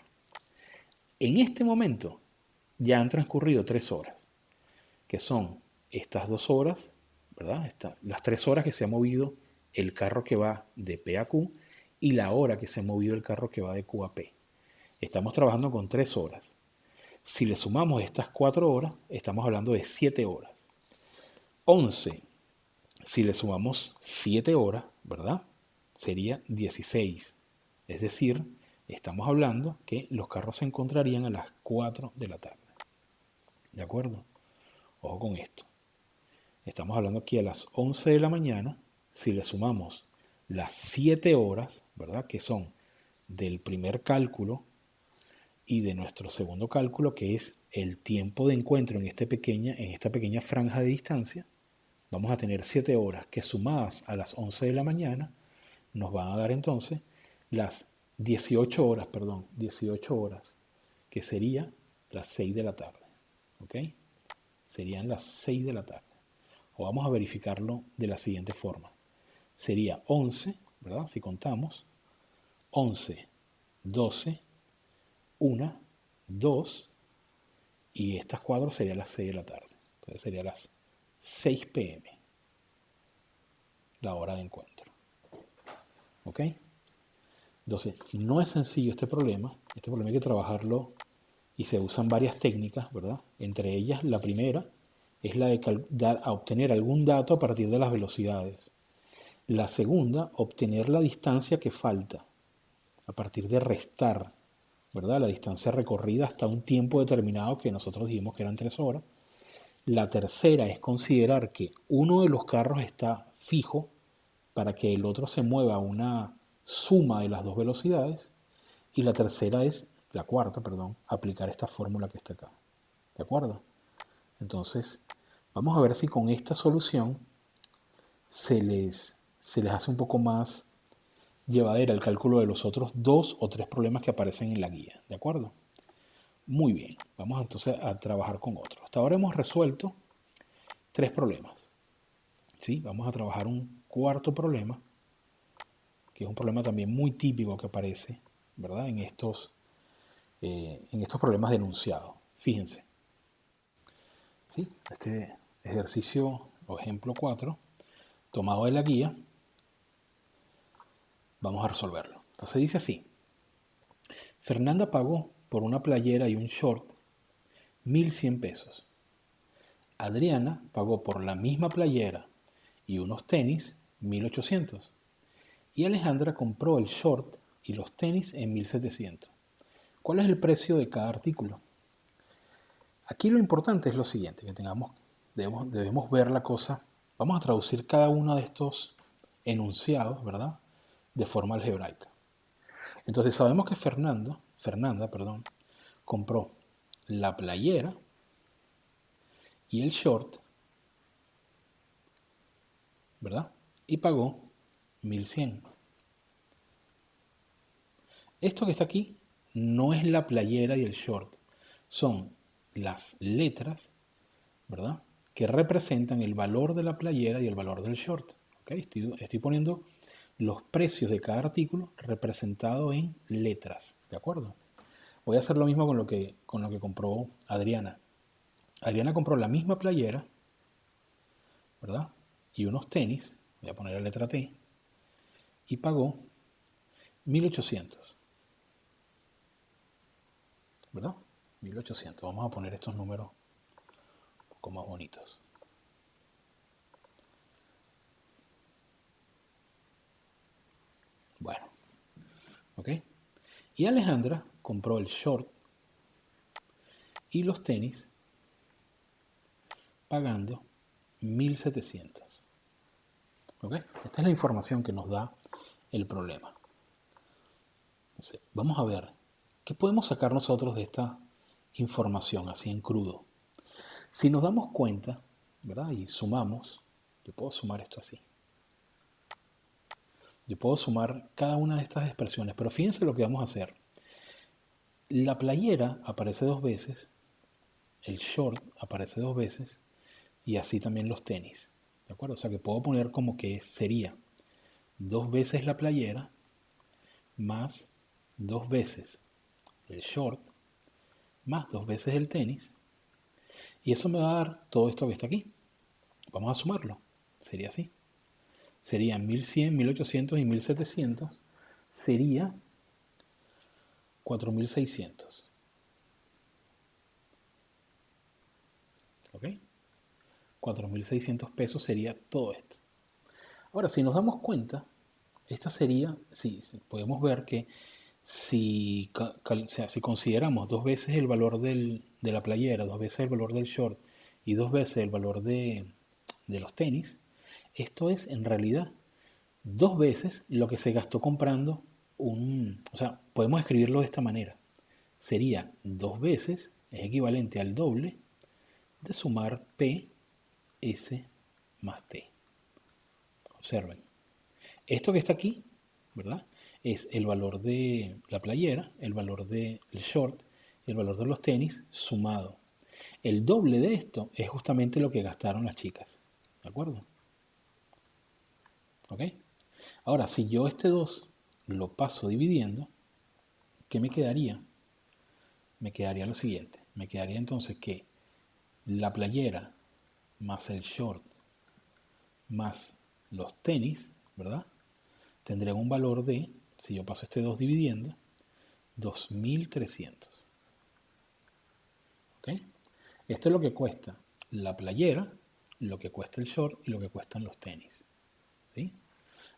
En este momento ya han transcurrido 3 horas, que son estas 2 horas, ¿verdad? Las 3 horas que se ha movido el carro que va de P a Q y la hora que se ha movido el carro que va de Q a P. Estamos trabajando con 3 horas. Si le sumamos estas 4 horas, estamos hablando de 7 horas. 11, si le sumamos 7 horas, ¿verdad? Sería 16. Es decir, estamos hablando que los carros se encontrarían a las 4 de la tarde. ¿De acuerdo? Ojo con esto. Estamos hablando aquí a las 11 de la mañana. Si le sumamos las 7 horas, ¿verdad? Que son del primer cálculo y de nuestro segundo cálculo, que es el tiempo de encuentro en esta pequeña franja de distancia, vamos a tener 7 horas que sumadas a las 11 de la mañana nos van a dar entonces las 18 horas, que sería las 6 de la tarde. ¿Ok? Serían las 6 de la tarde. O vamos a verificarlo de la siguiente forma. Sería 11, ¿verdad? Si contamos, 11, 12, 1, 2, y estas cuadros serían las 6 de la tarde. Entonces sería las 6 p.m. la hora de encuentro. ¿Ok? Entonces, no es sencillo este problema. Este problema hay que trabajarlo y se usan varias técnicas, ¿verdad? Entre ellas, la primera es la de obtener algún dato a partir de las velocidades. La segunda, obtener la distancia que falta a partir de restar, ¿verdad? La distancia recorrida hasta un tiempo determinado que nosotros dijimos que eran 3 horas. La tercera es considerar que uno de los carros está fijo para que el otro se mueva a una suma de las dos velocidades. Y la cuarta, aplicar esta fórmula que está acá. ¿De acuerdo? Entonces, vamos a ver si con esta solución se les hace un poco más llevadera el cálculo de los otros 2 o 3 problemas que aparecen en la guía. ¿De acuerdo? Muy bien, vamos entonces a trabajar con otro. Hasta ahora hemos resuelto 3 problemas. ¿Sí? Vamos a trabajar un cuarto problema, que es un problema también muy típico que aparece, ¿verdad? En estos problemas de enunciado. Fíjense. ¿Sí? Este ejercicio o ejemplo 4 tomado de la guía, vamos a resolverlo. Entonces dice así: Fernanda pagó por una playera y un short 1.100 pesos. Adriana pagó por la misma playera y unos tenis 1.800. Y Alejandra compró el short y los tenis en 1.700. ¿Cuál es el precio de cada artículo? Aquí lo importante es lo siguiente, que debemos ver la cosa. Vamos a traducir cada uno de estos enunciados, ¿verdad? De forma algebraica. Entonces sabemos que Fernanda, compró la playera y el short, ¿verdad? Y pagó 1.100. Esto que está aquí no es la playera y el short, son las letras, ¿verdad? Que representan el valor de la playera y el valor del short. ¿Okay? Estoy poniendo los precios de cada artículo representado en letras, ¿de acuerdo? Voy a hacer lo mismo con lo que compró Adriana. Adriana compró la misma playera, ¿verdad? Y unos tenis, voy a poner la letra T, y pagó 1.800, ¿verdad? 1.800. Vamos a poner estos números un poco más bonitos. Bueno, ¿ok? Y Alejandra compró el short y los tenis pagando 1.700. ¿Ok? Esta es la información que nos da el problema. Entonces, vamos a ver qué podemos sacar nosotros de esta información así en crudo. Si nos damos cuenta, ¿verdad? Y sumamos, yo puedo sumar esto así. Yo puedo sumar cada una de estas expresiones, pero fíjense lo que vamos a hacer. La playera aparece 2 veces, el short aparece 2 veces y así también los tenis. ¿De acuerdo? O sea que puedo poner como que sería 2 veces la playera más 2 veces el short más 2 veces el tenis. Y eso me va a dar todo esto que está aquí. Vamos a sumarlo. Sería así. Serían 1.100, 1.800 y 1.700. Sería 4.600. ¿Ok? 4.600 pesos sería todo esto. Ahora, si nos damos cuenta, esta sería, sí, podemos ver que si consideramos 2 veces el valor de la playera, 2 veces el valor del short y 2 veces el valor de los tenis, esto es en realidad 2 veces lo que se gastó comprando o sea, podemos escribirlo de esta manera. Sería 2 veces, es equivalente al doble de sumar P, S más T. Observen. Esto que está aquí, ¿verdad? Es el valor de la playera, el valor del short y el valor de los tenis sumado. El doble de esto es justamente lo que gastaron las chicas. ¿De acuerdo? ¿Ok? Ahora, si yo este 2 lo paso dividiendo, ¿qué me quedaría? Me quedaría lo siguiente. Me quedaría entonces que la playera más el short más los tenis, ¿verdad? Tendrían un valor de, si yo paso este 2 dividiendo, 2.300. ¿Ok? Esto es lo que cuesta la playera, lo que cuesta el short y lo que cuestan los tenis. ¿Sí?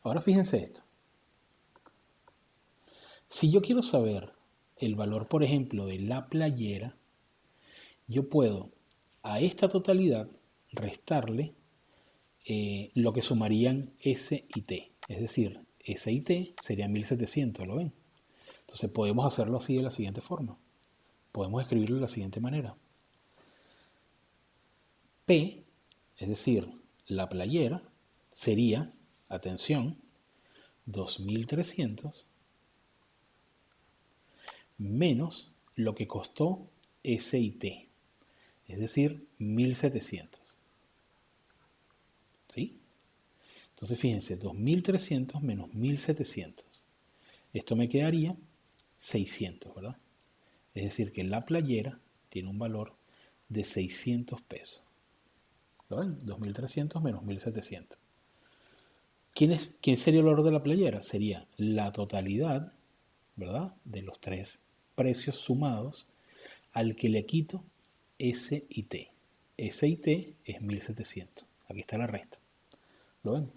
Ahora fíjense esto. Si yo quiero saber el valor, por ejemplo, de la playera, yo puedo a esta totalidad restarle lo que sumarían S y T. Es decir, S y T serían 1.700, ¿lo ven? Entonces podemos hacerlo así de la siguiente forma. Podemos escribirlo de la siguiente manera. P, es decir, la playera, sería, atención, 2.300 menos lo que costó S y T, es decir, 1.700. ¿Sí? Entonces fíjense, 2.300 menos 1.700. Esto me quedaría 600, ¿verdad? Es decir, que la playera tiene un valor de 600 pesos. ¿Lo ven? 2.300 menos 1.700. ¿Quién sería el valor de la playera? Sería la totalidad, ¿verdad?, de los tres precios sumados al que le quito S y T. S y T es 1700. Aquí está la resta. ¿Lo ven?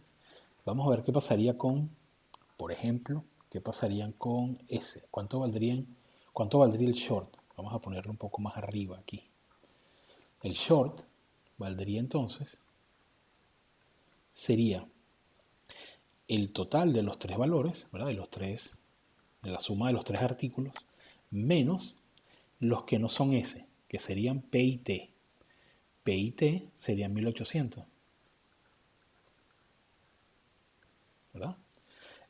Vamos a ver qué pasaría con, por ejemplo, qué pasarían con S. ¿Cuánto valdría el short? Vamos a ponerlo un poco más arriba aquí. El short valdría entonces, sería el total de los tres valores, ¿verdad?, de la suma de los tres artículos, menos los que no son S, que serían P y T. P y T serían 1800, ¿verdad?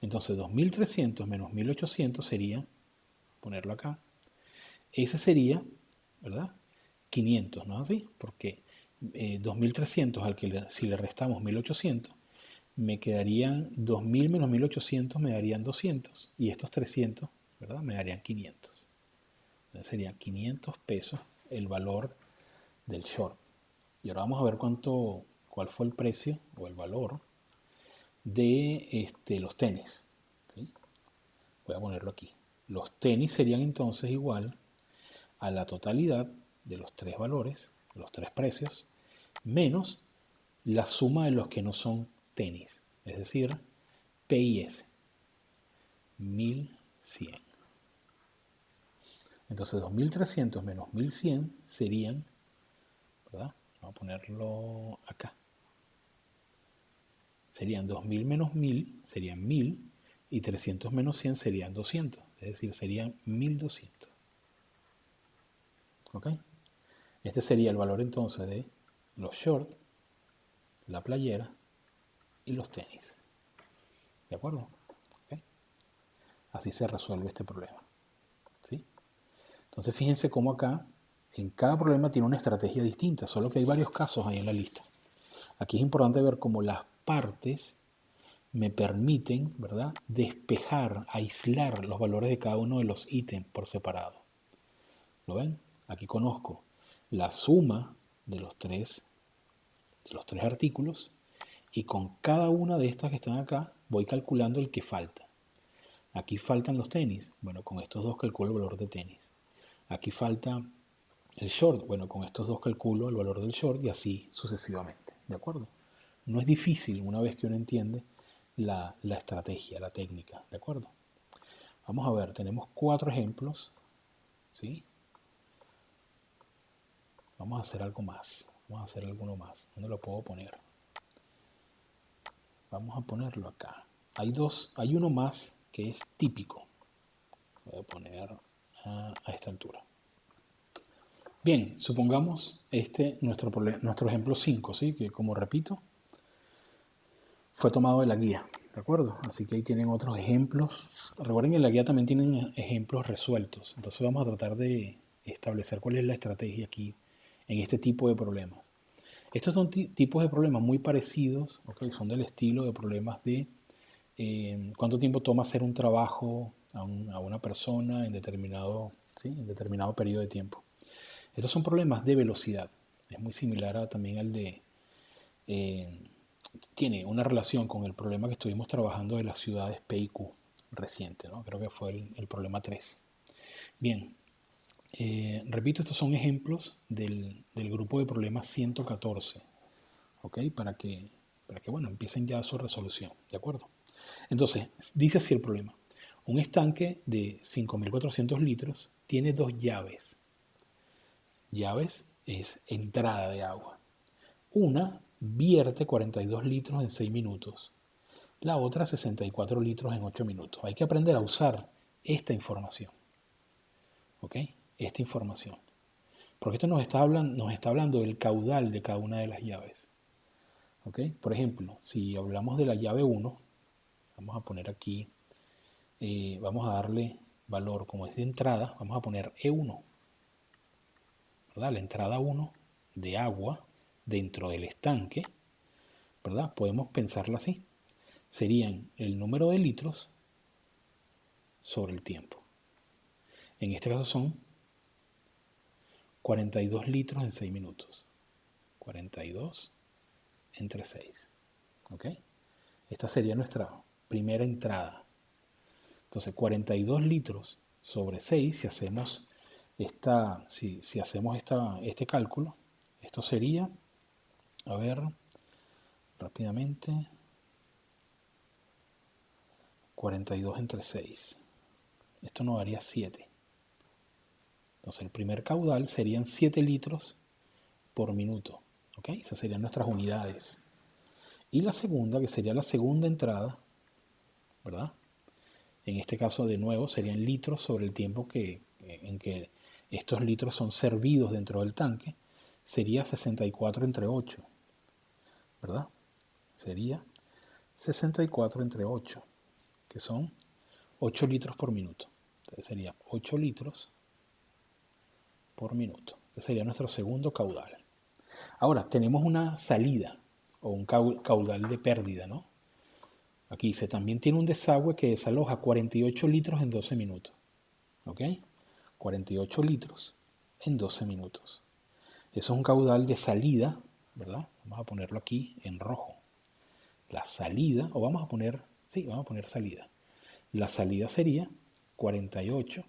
Entonces 2300 menos 1800 sería, ponerlo acá, ese sería, ¿verdad?, 500, ¿no es así? Porque 2300 si le restamos 1800, me quedarían 2000 menos 1800, me darían 200, y estos 300, ¿verdad?, me darían 500. Entonces serían 500 pesos el valor del short. Y ahora vamos a ver cuál fue el precio o el valor de los tenis. ¿Sí? Voy a ponerlo aquí. Los tenis serían entonces igual a la totalidad de los tres valores, los tres precios, menos la suma de los que no son tenis, es decir, P y S, 1100. Entonces 2300 menos 1100 serían, ¿verdad? Vamos a ponerlo acá. Serían 2000 menos 1000, serían 1000, y 300 menos 100 serían 200, es decir, serían 1200. ¿Ok? Este sería el valor entonces de los shorts, la playera y los tenis. ¿De acuerdo? ¿Okay? Así se resuelve este problema. ¿Sí? Entonces fíjense cómo acá, en cada problema tiene una estrategia distinta, solo que hay varios casos ahí en la lista. Aquí es importante ver cómo las partes me permiten, ¿verdad?, despejar, aislar los valores de cada uno de los ítems por separado. ¿Lo ven? Aquí conozco la suma de los tres artículos, y con cada una de estas que están acá voy calculando el que falta. Aquí faltan los tenis. Bueno, con estos dos calculo el valor de tenis. Aquí falta el short. Bueno, con estos dos calculo el valor del short, y así sucesivamente. ¿De acuerdo? No es difícil una vez que uno entiende la estrategia, la técnica. ¿De acuerdo? Vamos a ver, tenemos 4 ejemplos. ¿Sí? Vamos a hacer algo más. Vamos a hacer alguno más. ¿Dónde lo puedo poner? Vamos a ponerlo acá. Hay uno más que es típico. Voy a poner a esta altura. Bien, supongamos nuestro ejemplo 5, ¿sí?, que como repito, fue tomado de la guía, ¿de acuerdo? Así que ahí tienen otros ejemplos. Recuerden que en la guía también tienen ejemplos resueltos. Entonces vamos a tratar de establecer cuál es la estrategia aquí en este tipo de problemas. Estos son tipos de problemas muy parecidos, ¿okay? Son del estilo de problemas de cuánto tiempo toma hacer un trabajo a una persona en determinado periodo de tiempo. Estos son problemas de velocidad. Es muy similar también al de... tiene una relación con el problema que estuvimos trabajando de las ciudades P y Q reciente, ¿no? Creo que fue el problema 3. Bien, repito, estos son ejemplos del grupo de problemas 114, ¿ok? Para que bueno, empiecen ya su resolución, ¿de acuerdo? Entonces, dice así el problema. Un estanque de 5.400 litros tiene 2 llaves. Llaves es entrada de agua. Una vierte 42 litros en 6 minutos. La otra 64 litros en 8 minutos. Hay que aprender a usar esta información. ¿Ok? Esta información. Porque esto nos está hablando del caudal de cada una de las llaves. ¿Ok? Por ejemplo, si hablamos de la llave 1, vamos a poner aquí, vamos a darle valor, como es de entrada, vamos a poner E1. ¿Verdad? La entrada 1 de agua dentro del estanque, ¿verdad? Podemos pensarla así. Serían el número de litros sobre el tiempo. En este caso son 42 litros en 6 minutos. 42 entre 6. ¿Ok? Esta sería nuestra primera entrada. Entonces 42 litros sobre 6, si hacemos este cálculo, esto sería, a ver, rápidamente, 42 entre 6. Esto nos daría 7. Entonces el primer caudal serían 7 litros por minuto. ¿Ok? Esas serían nuestras unidades. Y la segunda, que sería la segunda entrada, ¿verdad? En este caso, de nuevo, serían litros sobre el tiempo en que estos litros son servidos dentro del tanque. Sería 64 entre 8, ¿verdad? Sería 64 entre 8, que son 8 litros por minuto. Entonces sería 8 litros por minuto. Ese sería nuestro segundo caudal. Ahora, tenemos una salida o un caudal de pérdida, ¿no? Aquí dice, también tiene un desagüe que desaloja 48 litros en 12 minutos. ¿Ok? 48 litros en 12 minutos. Eso es un caudal de salida, ¿verdad? Vamos a ponerlo aquí en rojo. La salida, o vamos a poner salida. La salida sería 48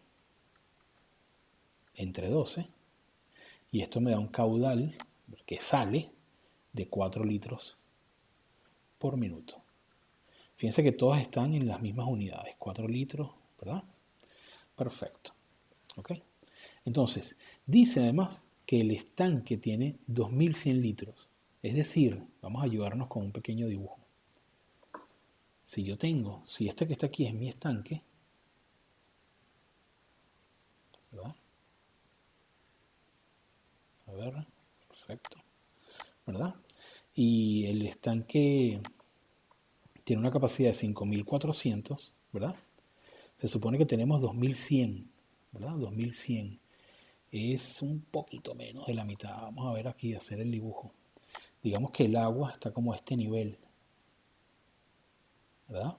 entre 12, y esto me da un caudal que sale de 4 litros por minuto. Fíjense que todas están en las mismas unidades, 4 litros, ¿verdad? Perfecto. ¿Ok? Entonces, dice además que el estanque tiene 2100 litros. Es decir, vamos a ayudarnos con un pequeño dibujo. Si este que está aquí es mi estanque, ¿verdad? A ver, perfecto, ¿verdad? Y el estanque tiene una capacidad de 5400, ¿verdad? Se supone que tenemos 2100, ¿verdad? 2100. Es un poquito menos de la mitad. Vamos a ver aquí, hacer el dibujo. Digamos que el agua está como a este nivel, ¿verdad?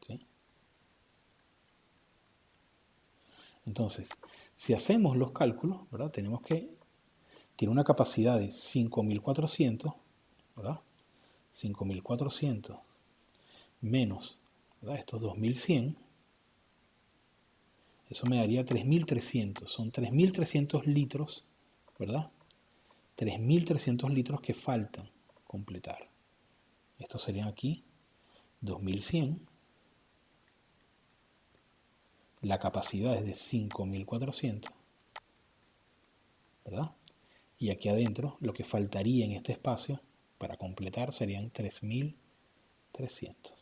¿Sí? Entonces, si hacemos los cálculos, ¿verdad? Tenemos que, tiene una capacidad de 5400, ¿verdad? 5400 menos, ¿verdad? Estos 2100, eso me daría 3300. Son 3300 litros, ¿verdad? 3300 litros que faltan completar. Estos serían aquí 2100. La capacidad es de 5400, ¿verdad? Y aquí adentro lo que faltaría en este espacio para completar serían 3300.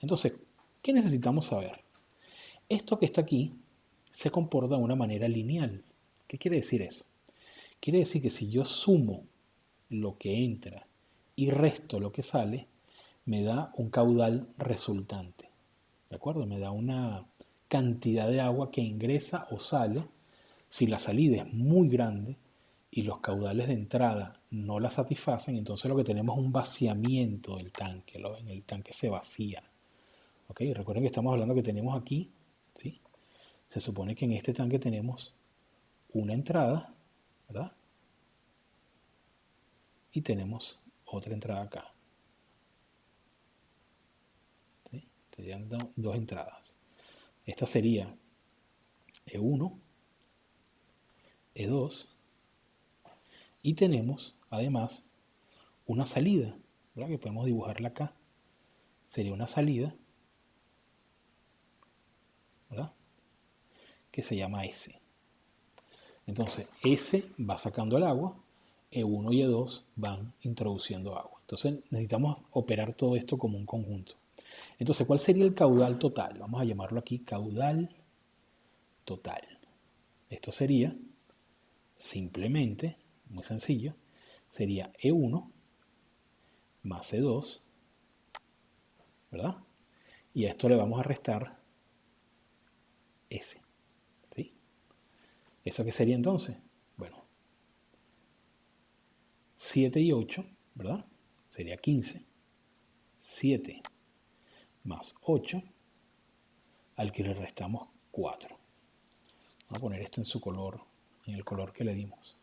Entonces, ¿qué necesitamos saber? Esto que está aquí se comporta de una manera lineal. ¿Qué quiere decir eso? Quiere decir que si yo sumo lo que entra y resto lo que sale, me da un caudal resultante. ¿De acuerdo? Me da una cantidad de agua que ingresa o sale. Si la salida es muy grande y los caudales de entrada no la satisfacen, entonces lo que tenemos es un vaciamiento del tanque. En el tanque se vacía. ¿Ok? Recuerden que estamos hablando que tenemos aquí, ¿sí? Se supone que en este tanque tenemos una entrada, ¿verdad? Y tenemos otra entrada acá. ¿Sí? Serían dos entradas. Esta sería E1, E2, y tenemos además una salida, ¿verdad? Que podemos dibujarla acá. Sería una salida, ¿verdad? Que se llama S. Entonces, S va sacando el agua, E1 y E2 van introduciendo agua. Entonces, necesitamos operar todo esto como un conjunto. Entonces, ¿cuál sería el caudal total? Vamos a llamarlo aquí caudal total. Esto sería, simplemente, muy sencillo, sería E1 más E2, ¿verdad? Y a esto le vamos a restar S. ¿Sí? ¿Eso qué sería entonces? Bueno, 7 y 8, ¿verdad? Sería 15. 7 más 8, al que le restamos 4. Vamos a poner esto en su color, en el color que le dimos.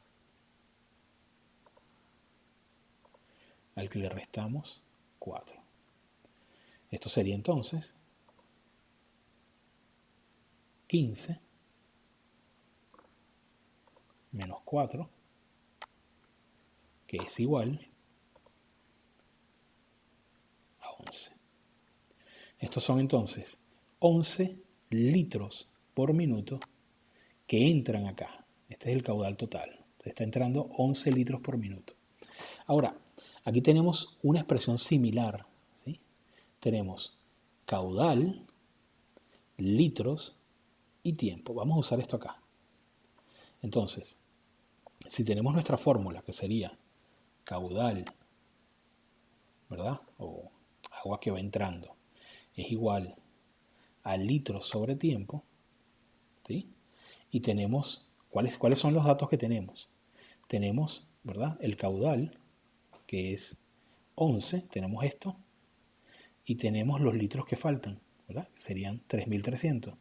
Al que le restamos 4. Esto sería entonces 15 menos 4, que es igual a 11. Estos son entonces 11 litros por minuto que entran acá. Este es el caudal total. Entonces está entrando 11 litros por minuto. Ahora, aquí tenemos una expresión similar, ¿sí? Tenemos caudal, litros y tiempo. Vamos a usar esto acá. Entonces, si tenemos nuestra fórmula, que sería caudal, ¿verdad? O agua que va entrando, es igual a litros sobre tiempo, ¿sí? Y tenemos, ¿cuáles son los datos que tenemos? Tenemos, ¿verdad? El caudal, que es 11, tenemos esto, y tenemos los litros que faltan, ¿verdad? Que serían 3.300.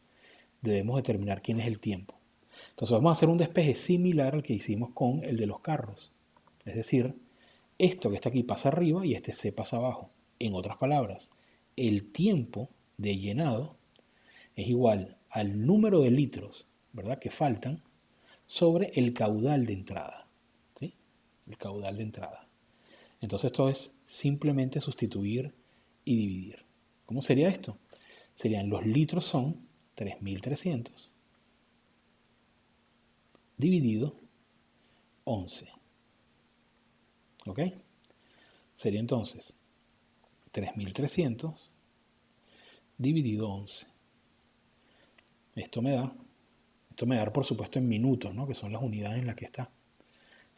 Debemos determinar quién es el tiempo. Entonces vamos a hacer un despeje similar al que hicimos con el de los carros. Es decir, esto que está aquí pasa arriba y este C pasa abajo. En otras palabras, el tiempo de llenado es igual al número de litros, ¿verdad?, que faltan sobre el caudal de entrada, ¿sí? El caudal de entrada. Entonces esto es simplemente sustituir y dividir. ¿Cómo sería esto? Serían los litros son 3.300 dividido 11. ¿Ok? Sería entonces 3.300 dividido 11. Esto me da por supuesto en minutos, ¿no?, que son las unidades en las que está.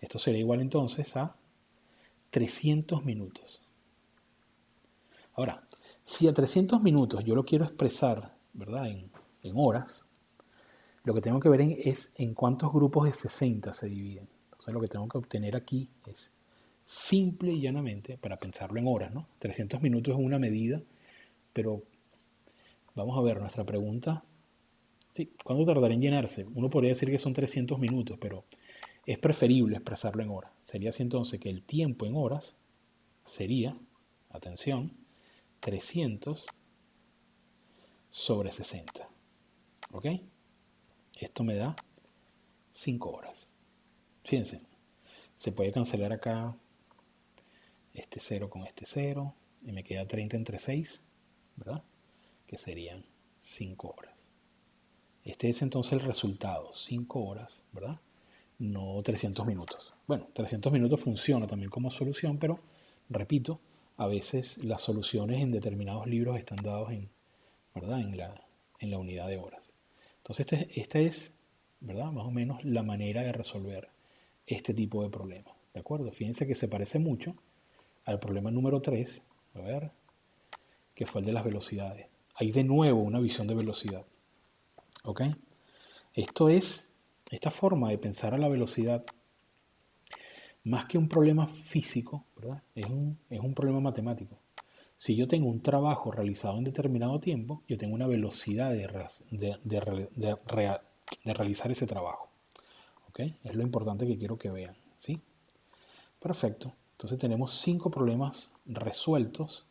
Esto sería igual entonces a 300 minutos. Ahora, si a 300 minutos yo lo quiero expresar, ¿verdad?, en horas, lo que tengo que ver es en cuántos grupos de 60 se dividen. Entonces lo que tengo que obtener aquí es simple y llanamente, para pensarlo en horas, ¿no? 300 minutos es una medida, pero vamos a ver nuestra pregunta. Sí, ¿cuánto tardará en llenarse? Uno podría decir que son 300 minutos, pero es preferible expresarlo en horas. Sería así entonces que el tiempo en horas sería, atención, 300 sobre 60. ¿Ok? Esto me da 5 horas. Fíjense, se puede cancelar acá este 0 con este 0 y me queda 30 entre 6, ¿verdad?, que serían 5 horas. Este es entonces el resultado, 5 horas, ¿verdad? No 300 minutos. Bueno, 300 minutos funciona también como solución, pero, repito, a veces las soluciones en determinados libros están dados ¿verdad?, en la unidad de horas. Entonces, esta es, ¿verdad?, más o menos la manera de resolver este tipo de problema. ¿De acuerdo? Fíjense que se parece mucho al problema número 3, a ver, que fue el de las velocidades. Hay de nuevo una visión de velocidad. ¿Ok? Esta forma de pensar a la velocidad, más que un problema físico, ¿verdad?, es un problema matemático. Si yo tengo un trabajo realizado en determinado tiempo, yo tengo una velocidad de realizar ese trabajo. ¿Ok? Es lo importante que quiero que vean. ¿Sí? Perfecto. Entonces tenemos 5 problemas resueltos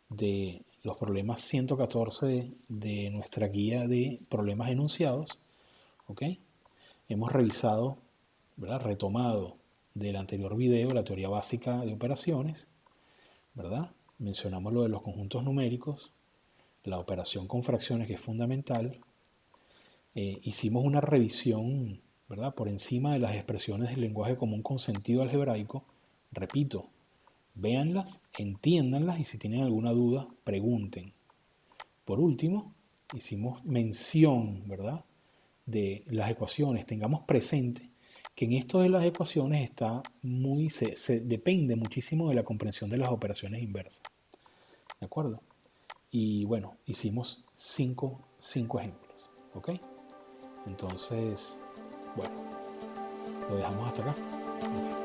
de los problemas 114 de nuestra guía de problemas enunciados. ¿Ok? Hemos revisado, ¿verdad?, retomado del anterior video la teoría básica de operaciones, ¿verdad? Mencionamos lo de los conjuntos numéricos, la operación con fracciones, que es fundamental. Hicimos una revisión, ¿verdad?, por encima de las expresiones del lenguaje común con sentido algebraico. Repito, véanlas, entiéndanlas y si tienen alguna duda, pregunten. Por último, hicimos mención, ¿verdad?, de las ecuaciones. Tengamos presente que en esto de las ecuaciones se depende muchísimo de la comprensión de las operaciones inversas. ¿De acuerdo? Y bueno, hicimos cinco ejemplos. ¿Ok? Entonces, bueno, lo dejamos hasta acá. Okay.